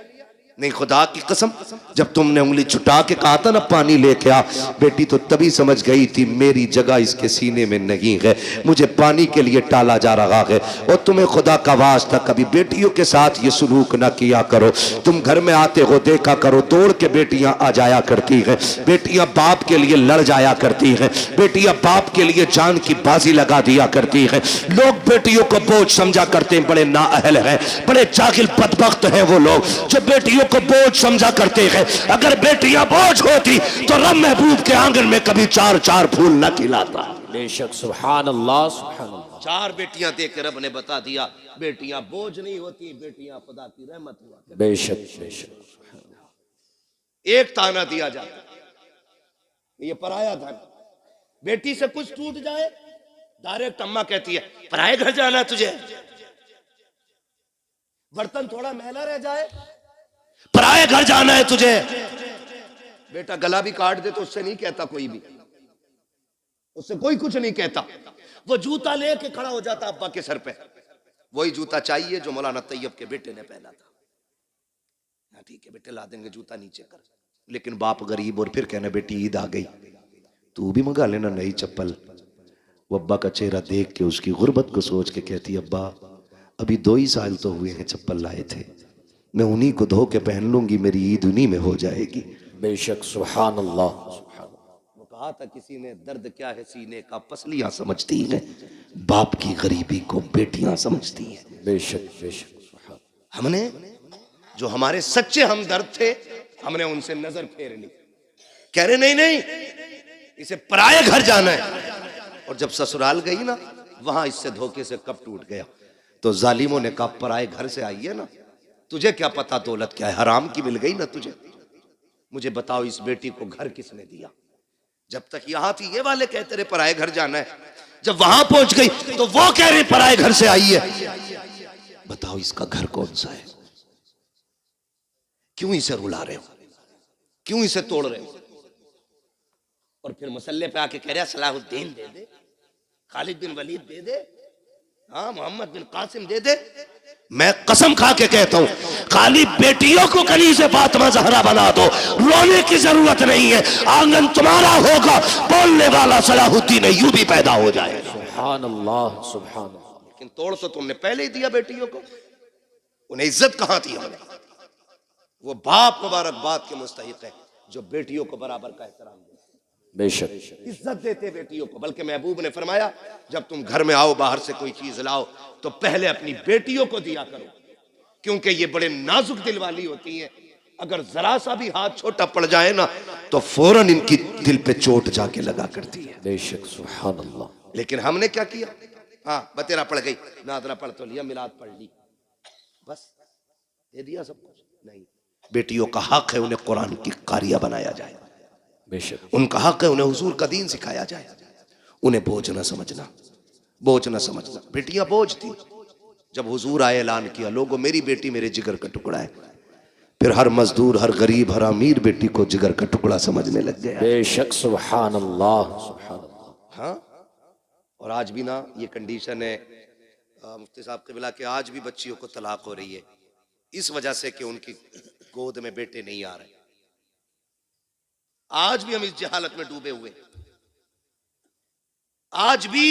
नहीं, खुदा की कसम, जब तुमने उंगली छुटा के कहा था ना पानी लेके आ, बेटी तो तभी समझ गई थी मेरी जगह इसके सीने में नहीं है, मुझे पानी के लिए टाला जा रहा है। और तुम्हें खुदा का वास्ता कभी बेटियों के साथ ये सलूक ना किया करो। तुम घर में आते हो देखा करो, दौड़ के बेटियां आ जाया करती हैं, बेटियां बाप के लिए लड़ जाया करती हैं, बेटियां बाप के लिए जान की बाजी लगा दिया करती हैं। लोग बेटियों को बोझ समझा करते हैं, बड़े नाअहल हैं, बड़े जाहिल बदबख्त हैं वो लोग जो बेटियों को बोझ समझा करते हैं। अगर बेटियां बोझ होती तो रब महबूब के आंगन में कभी 4-4 फूल न खिलाता। बेशक सुभान अल्लाह सुभान अल्लाह। 4 बेटियां देख के रब ने बता दिया बेटियां बोझ नहीं होती, बेटियां खुदा की रहमत हुआ करती। बेशक बेशक। एक ताना दिया जाता, ये पराया धन, बेटी से कुछ टूट जाए डायरेक्ट अम्मा कहती है पराए घर जाना है तुझे, बर्तन थोड़ा मैला रह जाए पराए घर जाना है तुझे। बेटा गला भी काट दे तो उससे नहीं कहता कोई भी, उससे कोई कुछ नहीं कहता। वो जूता लेके खड़ा हो जाता अब्बा के सर पे, वही जूता चाहिए जो मौलाना तैयब के बेटे ने पहना था। ठीक है बेटे ला देंगे जूता, नीचे कर। लेकिन बाप गरीब, और फिर कहना बेटी ईद आ गई तू भी मंगा लेना नई चप्पल। वो अब्बा का चेहरा देख के उसकी गुर्बत को सोच के कहती अब्बा अभी 2 ही साल तो हुए हैं चप्पल लाए थे, मैं उन्हीं को धो के पहन लूंगी, मेरी ईद उन्हीं में हो जाएगी। बेशक सुभान अल्लाह। वो कहा था किसी ने दर्द क्या है सीने का पसलियां समझती हैं, बाप की गरीबी को बेटियां समझती हैं। बेशक बेशक। हमने जो हमारे सच्चे हमदर्द थे हमने उनसे नजर फेर ली, कह रहे नहीं नहीं इसे पराये घर जाना है। और जब ससुराल गई ना वहां इससे धोखे से कब टूट गया। तो जालिमों ने कहा पराये घर से आई है ना, तुझे क्या पता दौलत क्या है, हराम की मिल गई ना तुझे। मुझे बताओ इस बेटी को घर किसने दिया। जब तक यहां थी ये वाले कहते रहे पराये घर जाना है, जब वहां पहुंच गई तो वो कह रहे पराये घर से आई है। बताओ इसका घर कौन सा है, क्यों इसे रुला रहे हो, क्यों इसे तोड़ रहे हो। और फिर मसल्ले पे आके कह रहा सलाहुद्दीन दे दे, खालिद बिन वलीद दे दे, हाँ मोहम्मद बिन कासिम दे दे। मैं कसम खा के कहता हूं खाली बेटियों को कनीज़े फातिमा ज़हरा बना दो, रोने की जरूरत नहीं है। आंगन तुम्हारा होगा, बोलने वाला सलाहुद्दीन अय्यूबी पैदा हो जाएगा। सुभान अल्लाह सुभान अल्लाह। लेकिन तोड़ तो तुमने पहले ही दिया बेटियों को, उन्हें इज्जत कहां थी हमने। वो बाप मुबारकबाद के मुस्तहिक है जो बेटियों को बराबर का एहतराम दे, बेशक इज्जत देते बेटियों को। बल्कि महबूब ने फरमाया जब तुम घर में आओ बाहर से कोई चीज लाओ तो पहले अपनी बेटियों को दिया करो, क्योंकि ये बड़े नाजुक दिल वाली होती हैं। अगर जरा सा भी हाथ छोटा पड़ जाए ना तो फौरन इनकी दिल पे चोट जाके लगा करती है। बेशक सुभान अल्लाह। लेकिन हमने क्या किया, हाँ बतेरा पड़ गई, नादरा पढ़ तो लिया, मिलाद पढ़ ली, बस दे दिया सब कुछ। नहीं, बेटियों का हक है उन्हें कुरान की कारिया बनाया जाए, बेशक उनका हक है उन्हें हुजूर का दीन सिखाया जाए, उन्हें बोझ न समझना, बोझ न समझना। बेटियां बोझ थी। जब हुजूर आए ऐलान किया लोगों मेरी बेटी मेरे जिगर का टुकड़ा है, फिर हर मजदूर हर गरीब हर अमीर बेटी को जिगर का टुकड़ा समझने लग गया। बेशक सुभान अल्लाह सुभान अल्लाह। हाँ, और आज भी ना ये कंडीशन है मुफ्ती साहब क़िबला के, आज भी बच्चियों को तलाक हो रही है इस वजह से कि उनकी गोद में बेटे नहीं आ रहे। आज भी हम इस जहालत में डूबे हुए, आज भी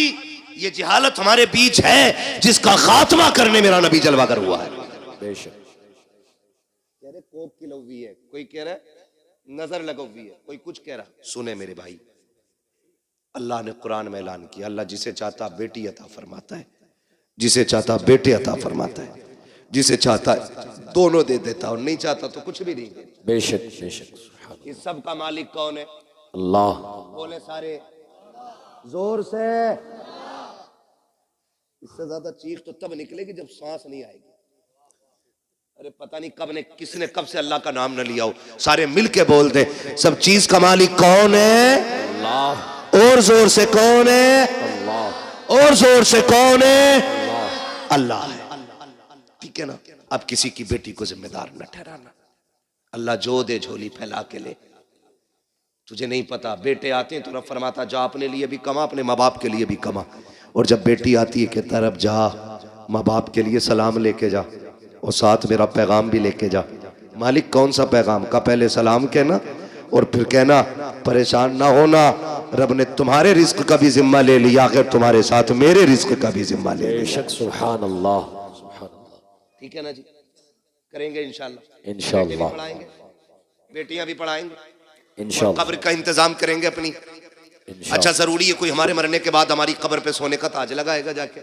ये जहालत हमारे बीच है जिसका खात्मा करने मेरा नबी जलवागर हुआ है। बेशक कह रहे कोक की लवी है, कोई कह रहा है नजर लगवी है, कोई कुछ कह रहा। सुने मेरे भाई, अल्लाह ने कुरान में ऐलान किया अल्लाह जिसे चाहता बेटी अता फरमाता है, जिसे चाहता बेटे अता फरमाता है, जिसे चाहता है दोनों दे देता और नहीं चाहता तो कुछ भी नहीं देता। बेशक बेशक। इस सब का मालिक कौन है? अल्लाह। बोले सारे जोर से। इससे ज्यादा चीख तो तब निकलेगी जब सांस नहीं आएगी। अरे पता नहीं कब ने किसने कब से अल्लाह का नाम न लिया हो। सारे मिलके बोल दे सब चीज का मालिक कौन है? अल्लाह। और जोर से कौन है? अल्लाह। और जोर से कौन है? अल्लाह है। ठीक है ना। अब किसी की बेटी को जिम्मेदार न ठहराना। अल्लाह जो दे झोली फैला के ले। तुझे नहीं पता बेटे आते हैं तो रब फरमाता जा अपने लिए भी कमा, अपने माँ बाप के लिए भी कमा। और जब बेटी आती है कहता रब जा माँ बाप के लिए सलाम लेके जा और साथ मेरा पैगाम भी लेके जा। मालिक कौन सा पैगाम का? पहले सलाम कहना और फिर कहना परेशान ना होना, रब ने तुम्हारे रिस्क का भी जिम्मा ले लिया, आखिर तुम्हारे साथ मेरे रिस्क का भी जिम्मा ले लिया। बेशक सुभान अल्लाह सुभान अल्लाह। ठीक है ना जी, करेंगे इंशाल्लाह। इंशाल्लाह पढ़ाएंगे, बेटियां भी पढ़ाएंगे, इंशाल्लाह कब्र का इंतजाम करेंगे अपनी। अच्छा जरूरी है कोई हमारे मरने के बाद हमारी कब्र पे सोने का ताज लगाएगा जाके?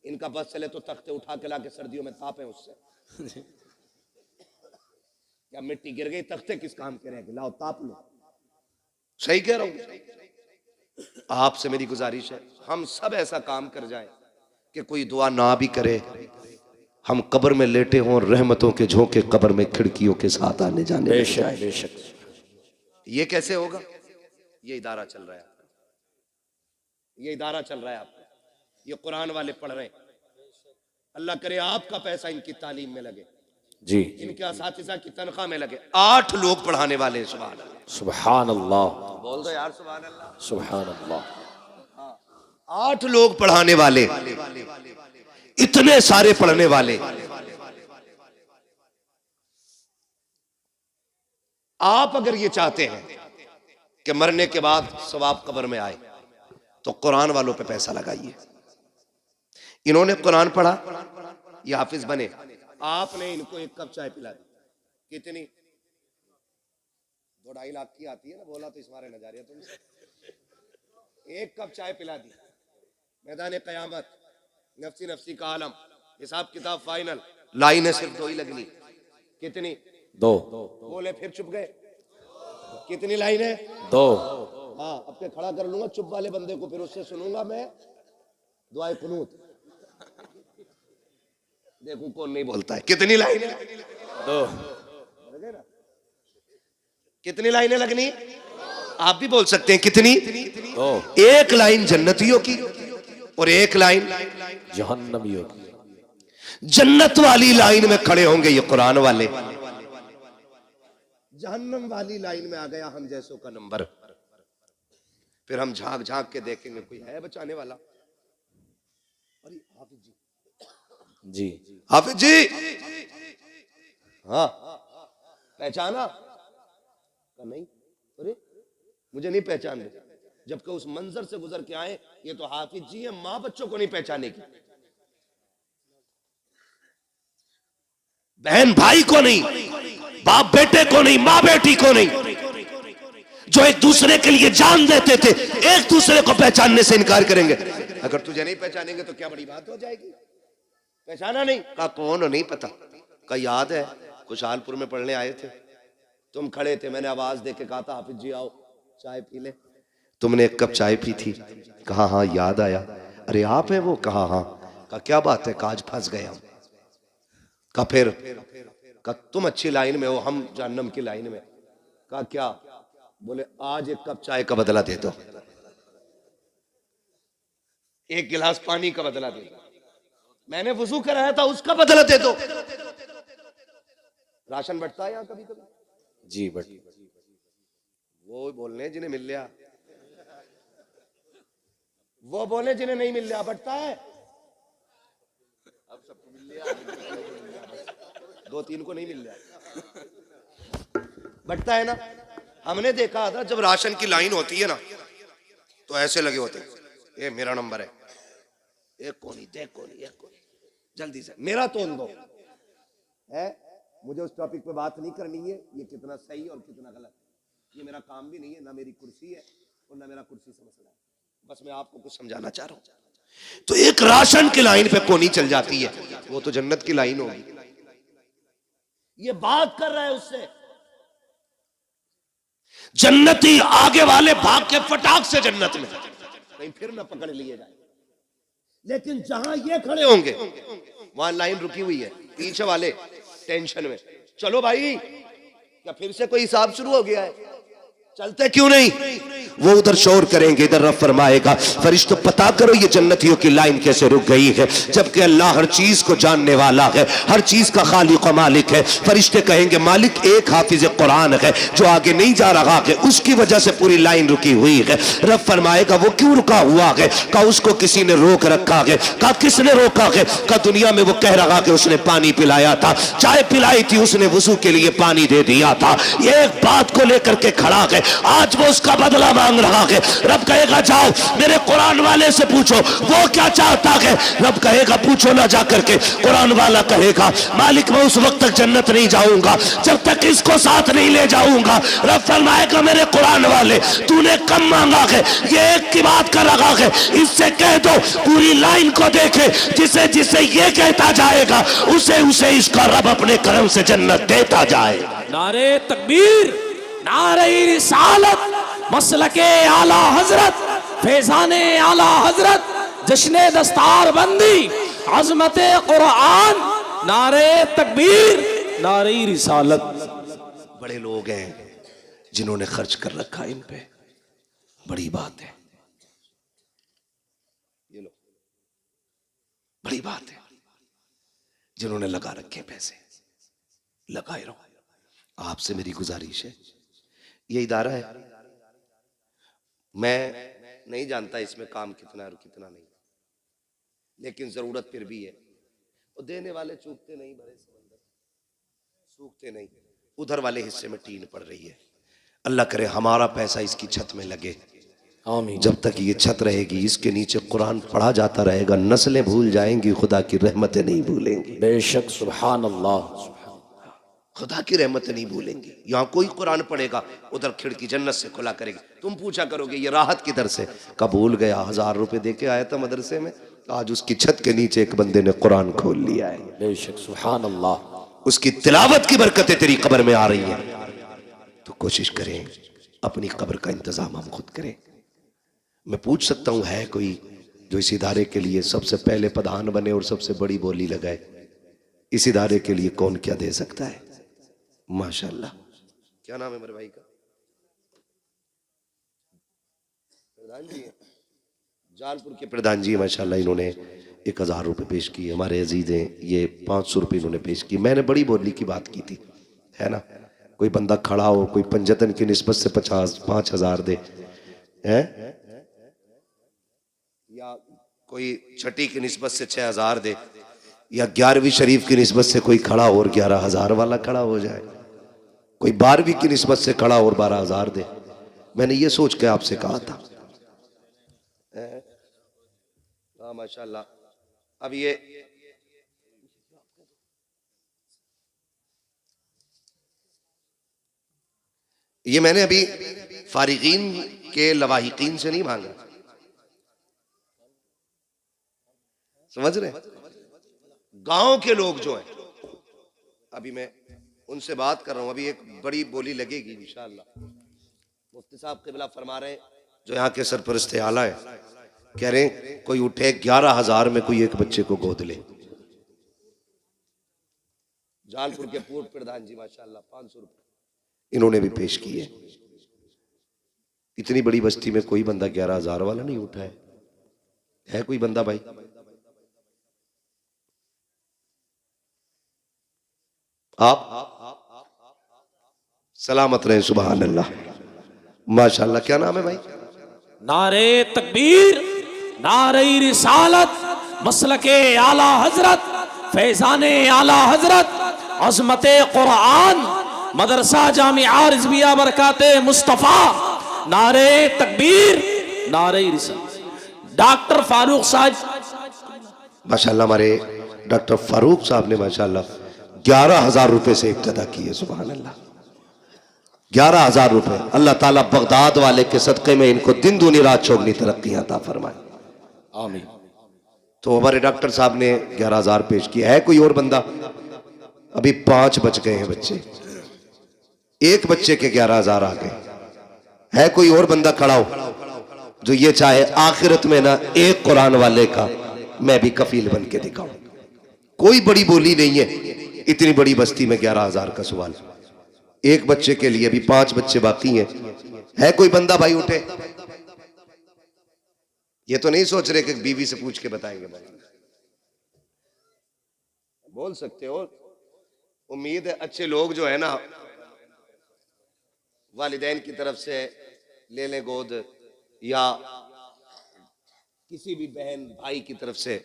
इनका बस चले तो तख्ते उठा के लाके सर्दियों में तापे उससे। या मिट्टी गिर गई, तख्ते किस काम के रहेंगे? लाओ ताप लो। सही कह रहा हूं। आपसे मेरी गुजारिश है हम सब ऐसा काम कर जाएं कि कोई दुआ ना भी करे, हम कब्र में लेटे हों, रहमतों के झोंके कब्र में खिड़कियों के साथ आने जाने। बेशक बेशक। ये कैसे होगा? ये इदारा चल रहा है, ये इदारा चल रहा है आपका, ये कुरान वाले पढ़ रहे हैं। अल्लाह करे आपका पैसा इनकी तालीम में लगे जी, इनके असातिज़ा की तनख्वाह में लगे। 8 लोग पढ़ाने वाले हैं। सुभान अल्लाह सुभान अल्लाह बोल दो यार, सुभान अल्लाह सुभान अल्लाह। 8 लोग पढ़ाने वाले, इतने सारे पढ़ने वाले। आप अगर ये चाहते हैं कि मरने के बाद सवाब कब्र में आए तो कुरान वालों पे पैसा लगाइए। इन्होंने कुरान पढ़ा, ये हाफिज बने, आपने इनको 1 कप चाय पिला दी, कितनी? 2-2.5 लाख की आती है ना, बोला तो इस मारे नजारिया तुमसे। 1 कप चाय पिला दी, मैदान कयामत, नफसी नफसी का आलम, हिसाब किताब फाइनल, लाइनें सिर्फ 2 ही लगनी। कितनी? 2। बोले फिर चुप गए। कितनी लाइन है? 2। हाँ, अब के खड़ा कर लूंगा चुप वाले बंदे को, फिर उससे सुनूंगा मैं दुआए कुनूत। देखूं कौन नहीं बोलता है। कितनी लाइन है? 2। कितनी लाइनें लगनी? आप भी बोल सकते हैं कितनी? 2। 1 लाइन जन्नतियों की और 1 लाइन जहन्नमियों की। जन्नत वाली लाइन में खड़े होंगे ये कुरान वाले, जहन्नम वाली लाइन में आ गया हम जैसों का नंबर। फिर हम झांक झांक के देखेंगे कोई है बचाने वाला। अरे हाफिज जी, जी हाफिज जी, हाँ पहचाना? नहीं, अरे मुझे नहीं पहचान रहे, जबकि उस मंजर से गुजर के आए। ये तो हाफिज जी है, माँ बच्चों को नहीं पहचानेगी, बहन भाई को नहीं, बाप बेटे को नहीं, माँ बेटी को नहीं, जो एक दूसरे के लिए जान देते थे, एक दूसरे को पहचानने से इनकार करेंगे। अगर तुझे नहीं पहचानेंगे तो क्या बड़ी बात हो जाएगी? पहचाना नहीं? कहा कौन? नहीं पता। कहा याद है खुशहालपुर में पढ़ने आए थे, तुम खड़े थे, मैंने आवाज दे के कहा था हाफिज जी आओ चाय पी ले, तुमने 1 कप चाय पी थी। कहा हाँ याद आया। अरे आप है वो? कहा हाँ। कहा क्या बात है? कहा आज फंस गए हम। कहा फिर? कहा तुम अच्छी लाइन में हो, हम जहन्नम की लाइन में। कहा क्या? बोले आज 1 कप चाय का बदला दे दो, 1 गिलास पानी का बदला दे दो, मैंने वुजू कराया था उसका बदला दे दो। राशन बंटता है यहाँ कभी कभी? जी बट वो बोलने जिन्हें मिल लिया, वो बोले जिन्हें नहीं मिल लिया। बंटता है? अब सबको मिल लिया, 2-3 को नहीं मिल रहा। बंटता है ना? हमने देखा था जब राशन की लाइन होती है ना तो ऐसे लगे होते, ये मेरा नंबर है, एक कोनी, देख कोनी, एक कोनी, जल्दी से मेरा तोल दो। है मुझे उस टॉपिक पे बात नहीं करनी है, ये कितना सही और कितना गलत है, ये मेरा काम भी नहीं है, ना मेरी कुर्सी है और ना मेरा कुर्सी से मसला है, बस मैं आपको कुछ समझाना चाह रहा हूं। तो एक राशन की लाइन पे कोनी चल जाती है, वो तो जन्नत की लाइन होगी। ये बात कर रहा है उससे, जन्नती आगे वाले भाग के फटाक से जन्नत में, कहीं फिर ना पकड़ लिए जाए। लेकिन जहां ये खड़े होंगे वहां लाइन रुकी हुई है, पीछे वाले टेंशन में, चलो भाई क्या फिर से कोई हिसाब शुरू हो गया है, चलते क्यों नहीं? वो उधर शोर करेंगे, इधर रब फरमाएगा फरिश्तों पता करो ये जन्नतियों की लाइन कैसे रुक गई है, जबकि अल्लाह हर चीज को जानने वाला है, हर चीज का खालिक व मालिक है। फरिश्ते कहेंगे मालिक एक हाफिज कुरान है जो आगे नहीं जा रहा है, उसकी वजह से पूरी लाइन रुकी हुई है। रब फरमाएगा वो क्यों रुका हुआ है? कहा उसको किसी ने रोक रखा है। कहा किसने रोका है? कहा दुनिया में वो कह रहा कि उसने पानी पिलाया था, चाय पिलाई थी उसने, वुजू के लिए पानी दे दिया था। ये एक बात को लेकर के खड़ा है, आज वो उसका बदला मांग रहा है। रब कहेगा जाओ मेरे कुरान वाले से पूछो वो क्या चाहता है। रब कहेगा पूछो ना जाकर के। कुरान वाला कहेगा मालिक मैं उस वक्त तक जन्नत नहीं जाऊंगा जब तक इसको साथ नहीं ले जाऊंगा। रब फरमाएगा मेरे कुरान वाले तूने कम मांगा है, ये एक की बात कर रहा है, इससे कह दो पूरी लाइन को देखे, जिसे जिसे ये कहता जाएगा उसे उसे इसका रब अपने करम से जन्नत देता जाएगा। नारे तकबीर, नारे रिसालत, मसलके आला हजरत, फैजाने आला हजरत, जश्ने दस्तार बंदी, अजमते कुरान, नारे तकबीर, नारे रिसालत। बड़े लोग हैं जिन्होंने खर्च कर रखा इन पे, बड़ी बात है, ये लो बड़ी बात है। जिन्होंने लगा रखे पैसे लगाए रहो। आपसे मेरी गुजारिश है, ये इदारा है, मैं नहीं जानता इसमें काम कितना है और कितना नहीं, लेकिन जरूरत फिर भी है। और देने वाले चूकते नहीं, बड़े समंदर सूखते नहीं। उधर वाले हिस्से में टीन पड़ रही है, अल्लाह करे हमारा पैसा इसकी छत में लगे। आमीन। जब तक ये छत रहेगी इसके नीचे कुरान पढ़ा जाता रहेगा, नस्लें भूल जाएंगी, खुदा की रहमतें नहीं भूलेंगी। बेशक सुभान अल्लाह, खुदा की रहमतें नहीं भूलेंगी। यहाँ कोई कुरान पढ़ेगा उधर खिड़की जन्नत से खुला करेगी। तुम पूछा करोगे ये राहत किधर से? कबूल गया, 1000 रुपए दे के आया था मदरसे में, आज उसकी छत के नीचे एक बंदे ने कुरान खोल लिया है। बेशक सुभान अल्लाह। उसकी तिलावत की बरकतें तेरी कब्र में आ रही हैं। तो कोशिश करें अपनी कब्र का इंतजाम हम खुद करें। मैं पूछ सकता हूं है कोई जो इस इदारे के लिए सबसे पहले प्रधान बने और सबसे बड़ी बोली लगाए? इस इदारे के लिए कौन क्या दे सकता है? माशाल्लाह। क्या नाम है मेरे भाई का? प्रधान जी हैं, जालपुर के प्रधान जी। माशाल्लाह इन्होंने 1000 रुपये पेश किए। हमारे अजीज हैं, ये 500 रुपये इन्होंने पेश किए। मैंने बड़ी बोली की बात की थी, है ना? कोई बंदा खड़ा हो, कोई पंजतन की निस्बत से 5,000 दे, है, या कोई छठी की निस्बत से 6,000 दे, या 11वीं शरीफ की निस्बत से कोई खड़ा और 11,000 वाला खड़ा हो जाए, कोई 12वीं की निस्बत से खड़ा और 12,000 दे। मैंने ये सोच के आपसे कहा था। हाँ माशाल्लाह। अब ये मैंने अभी फारिगीन के लवाहिकीन से नहीं मांगा, समझ रहे? गांव के लोग जो हैं, अभी मैं उनसे बात कर रहा हूं। अभी एक बड़ी बोली लगेगी इंशाअल्लाह। मुफ्ती साहब क़िबला फरमा रहे हैं, जो यहाँ के सरपरस्ते आला है, कह रहे हैं कोई उठे 11,000 में कोई एक बच्चे को गोद ले। जालपुर के पूर्व प्रधान जी माशाअल्लाह 500 रुपये इन्होंने भी पेश किए। इतनी बड़ी बस्ती में कोई बंदा 11,000 वाला नहीं उठा है कोई बंदा भाई? आप सलामत रहे, सुभान अल्लाह, माशाअल्लाह। क्या नाम है भाई? नारे तकबीर, नारे रिसालत, मसलके आला हजरत, फैजाने आला हजरत, अजमते कुरान, मदरसा जामिया रिजविया बरकाते मुस्तफा, नारे तकबीर, नारे रिसालत। डॉक्टर फारूक साहब माशाअल्लाह, हमारे डॉक्टर फारूक साहब ने माशाअल्लाह 11,000 रुपए से इब्तदा की है। सुभान अल्लाह, 11,000 रुपए। अल्लाह ताला बगदाद वाले के सदक़े में इनको दिन दूनी रात चौगनी तरक्की अता फरमाए, आमीन। तो हमारे डॉक्टर साहब ने 11,000 पेश किया है। कोई और बंदा? अभी 5 बच गए हैं बच्चे, एक बच्चे के 11,000 आ गए। है कोई और बंदा खड़ा हो जो ये चाहे आखिरत में ना एक कुरान वाले का मैं भी कफील बन के दिखाऊं? कोई बड़ी बोली नहीं है, इतनी बड़ी बस्ती में 11,000 का सवाल। एक बच्चे के लिए, अभी 5 बच्चे बाकी हैं। है कोई बंदा भाई उठे? ये तो नहीं सोच रहे कि बीवी से पूछ के बताएंगे भाई, बोल सकते हो। उम्मीद है अच्छे लोग जो है ना वालिदैन की तरफ से ले लें गोद, या किसी भी बहन भाई की तरफ से,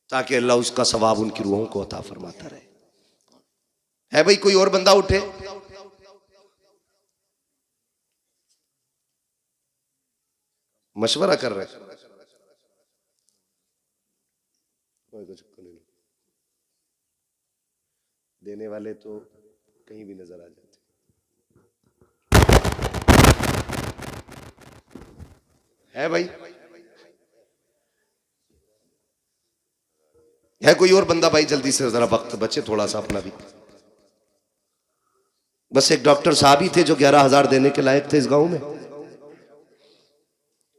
ताकि अल्लाह उसका सवाब उनकी रूहों को अता फरमाता रहे। है भाई कोई और बंदा उठे? मशवरा कर रहे हैं, कोई कुछ नहीं, देने वाले तो कहीं भी नजर आ जाते। है भाई? है कोई और बंदा भाई? जल्दी से, जरा वक्त बचे थोड़ा सा अपना भी। बस एक डॉक्टर साहब ही थे जो 11,000 देने के लायक थे इस गांव में।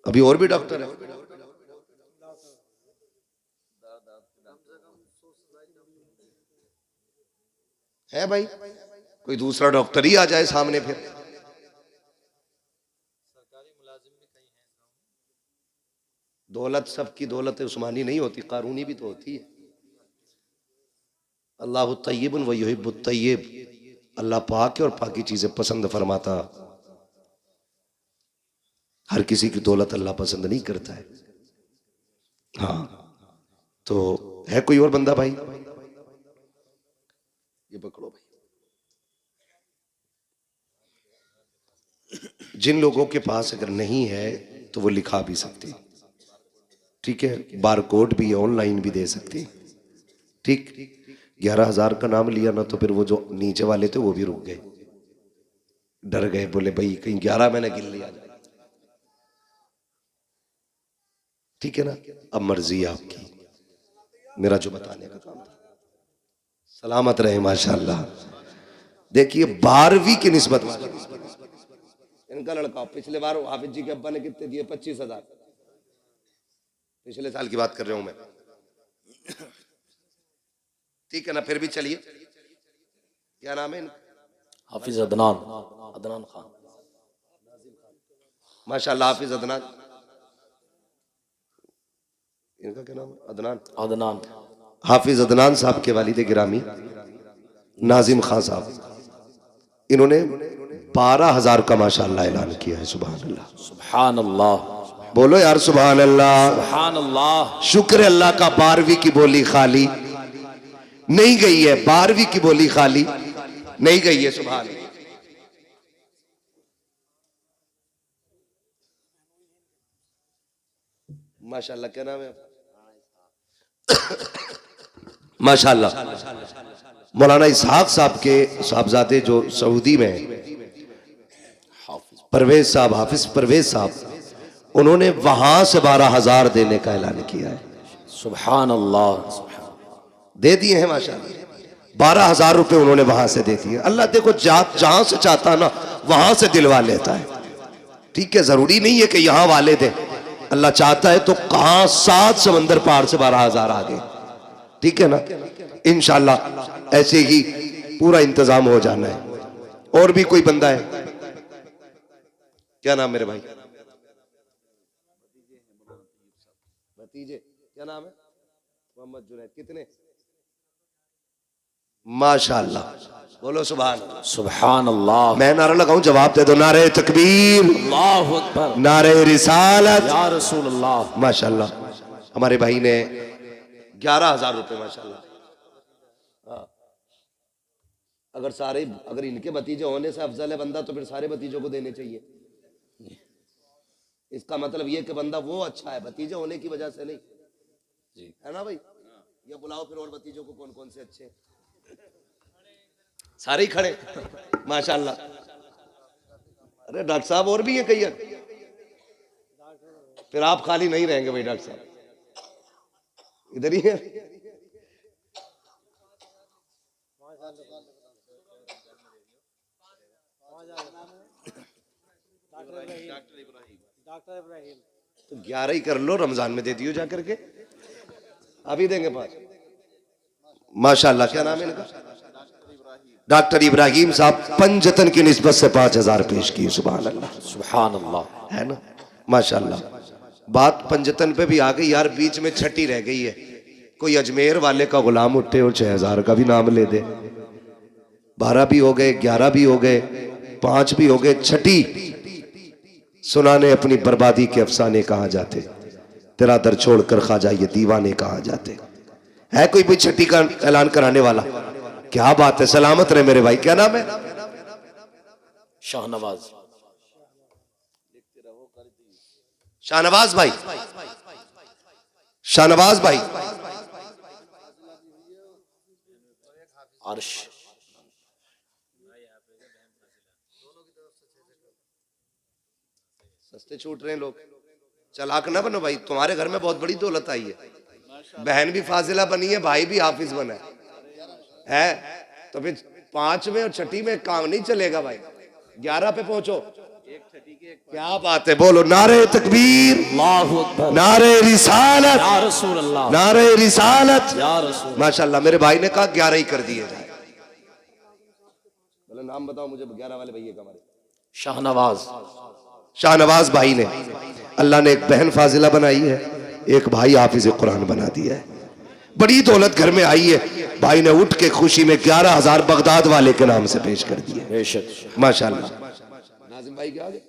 अभी और भी डॉक्टर है? है भाई? कोई दूसरा डॉक्टर ही आ जाए सामने फिर। दौलत सबकी दौलत उस्मानी नहीं होती, कानूनी भी तो होती है। अल्लाह तय्यबुन व युहिब्बुत तय्यब, अल्लाह पाक है और पाकी चीजें पसंद फरमाता। हर किसी की दौलत अल्लाह पसंद नहीं करता है। हाँ, तो है कोई और बंदा भाई? ये पकड़ो भाई। जिन लोगों के पास अगर नहीं है तो वो लिखा भी सकते, ठीक है, बार कोड भी ऑनलाइन भी दे सकते, ठीक। 11,000 का नाम लिया ना तो फिर वो जो नीचे वाले थे वो भी रुक गए, डर गए, बोले भाई कहीं 11 मैंने गिन लिया जाए, ठीक है ना। अब मर्जी आपकी, मेरा जो बताने का काम था। सलामत रहे माशाल्लाह। देखिए 12वीं की निस्बत इनका लड़का, पिछले बार हाफिज जी के अब्बा ने कितने दिए? 25,000। पिछले साल की बात कर रहा हूं मैं, ठीक है ना। फिर भी चलिए, क्या नाम है इनका? हाफिज अदनान, अदनान खान। माशाल्लाह, हाफिज अदनान। इनका क्या नाम है? अदनान। अदनान, हाफिज अदनान साहब के वालिद गिरामी नाजिम खान साहब, इन्होंने 12,000 का माशाल्लाह ऐलान किया है। सुभान अल्लाह, सुभान अल्लाह, बोलो यार सुभान अल्लाह, सुभान अल्लाह। शुक्र अल्लाह का 12वीं की बोली खाली नहीं गई है, 12वीं की बोली खाली नहीं गई है। सुभान अल्लाह। माशाल्लाह, क्या नाम है? माशाल्लाह, मौलाना इसहाक साहब के साहबजादे जो सऊदी में हैं, परवेज साहब, हाफिज परवेज साहब, उन्होंने वहां से 12,000 देने का ऐलान किया है। सुभान अल्लाह, दे दिए हैं माशाल्लाह। 12,000 रुपए उन्होंने वहां से दे दिए। अल्लाह देखो जहां से चाहता ना वहां से दिलवा लेता है, ठीक है। जरूरी नहीं है कि यहां वाले दे, अल्लाह चाहता है तो कहां 7 समंदर पार से 12,000 आ गए, ठीक है ना। इंशाल्लाह ऐसे ही पूरा इंतजाम हो जाना है। और भी कोई बंदा है? क्या नाम मेरे भाई? भतीजे, क्या नाम है? मोहम्मद जुनैद। कितने? माशाल्लाह, बोलो सुभान अल्लाह, सुभान अल्लाह। मैं नारा लगाऊं, जवाब दे दो। नारे तकबीर, अल्लाहु अकबर, नारे रिसालत, या रसूल अल्लाह। माशाल्लाह। हमारे भाई ने 11,000 रुपए माशाल्लाह। अगर इनके भतीजे होने से अफजल है बंदा तो फिर सारे भतीजों को देने चाहिए। इसका मतलब ये कि बंदा वो अच्छा है, भतीजे होने की वजह से नहीं, जी, है ना भाई। ये बुलाओ फिर और भतीजों को, कौन कौन से अच्छे हैं? सारे ही खड़े माशाल्लाह। अरे डॉक्टर साहब और भी है कई, फिर आप खाली नहीं रहेंगे भाई। डॉक्टर साहब इधर ही है। तो 11 ही कर लो, रमजान में दे दियो जा करके, अभी देंगे 5। माशाल्लाह, क्या नाम है इनका? डॉक्टर इब्राहिम साहब पंजतन की निस्बत से 5000 पेश किए। सुभान अल्लाह, सुभान अल्लाह। है ना, माशाल्लाह। बात पंजतन पे भी आ गई यार, बीच में छठी रह गई है। कोई अजमेर वाले का गुलाम उठे और 6000 का भी नाम ले दे। 12 भी हो गए, 11 भी हो गए, 5 भी हो गए, छठी सुनाने अपनी बर्बादी के अफसाने कहाँ जाते। तेरा दर छोड़कर ख्वाजा ये दीवाने कहाँ जाते। है कोई भी छठी का ऐलान कराने वाला? क्या बात है, सलामत रहे मेरे भाई। क्या नाम है? शाहनवाज। शाहनवाज भाई, शाहनवाज भाई। अर्श। सस्ते छूट रहे हैं लोग, चालाक ना बनो भाई। तुम्हारे घर में बहुत बड़ी दौलत आई है। बहन भी फाजिला बनी है, भाई भी हाफिज बना है। तो फिर 5 में और छठी में काम नहीं चलेगा भाई। 11 पे पहुंचो। क्या बात है, बोलो नारे तकबीर, अल्लाहु अकबर, नारे रिसालत, या रसूल अल्लाह, नारे रिसालत। या रसूल। माशाल्लाह, मेरे भाई ने कहा 11 ही कर दिए जाए। बोले नाम बताओ मुझे 11 वाले भैया का। हमारे शाहनवाज। शाहनवाज भाई ने, अल्लाह ने एक बहन फाजिला बनाई है, एक भाई हाफिज कुरान बना दिया है। बड़ी दौलत घर में आई है। भाई ने उठ के खुशी में 11000 बगदाद वाले के नाम से पेश कर दिए। बेशक माशाल्लाह। नाजिम भाई के आगे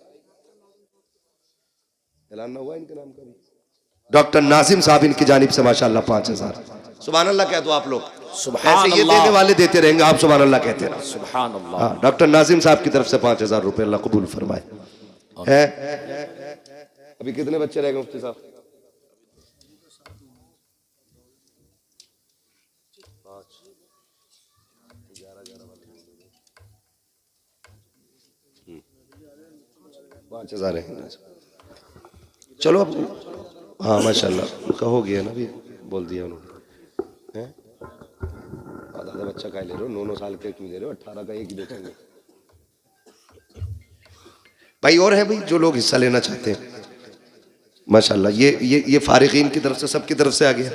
ऐलान ना हुआ इनके नाम का भी। डॉक्टर नाजिम साहब इनकी जानिब से माशाल्लाह 5000। सुभान अल्लाह कह दो आप लोग। सुभान ऐसे ये अल्लाह। देने वाले देते रहेंगे, आप सुभान अल्लाह कहते रहो। सुभान अल्लाह। हाँ, डॉक्टर नाजिम साहब की तरफ से 5000 रुपए अल्लाह कबूल फरमाए। है अभी कितने बच्चे रह गए मुफ्ती साहब? पाँच 5000 है। चलो अब, हाँ माशाल्लाह उनका हो गया ना, भी बोल दिया उन्होंने। हैं आधा बच्चा का ले रहे हो, 9 साल के क्यों दे रहे हो? 18 का एक ही बेचेंगे भाई। और है भाई जो लोग हिस्सा लेना चाहते हैं माशाल्लाह। ये फारिगीन की तरफ से, सबकी तरफ से आ गया।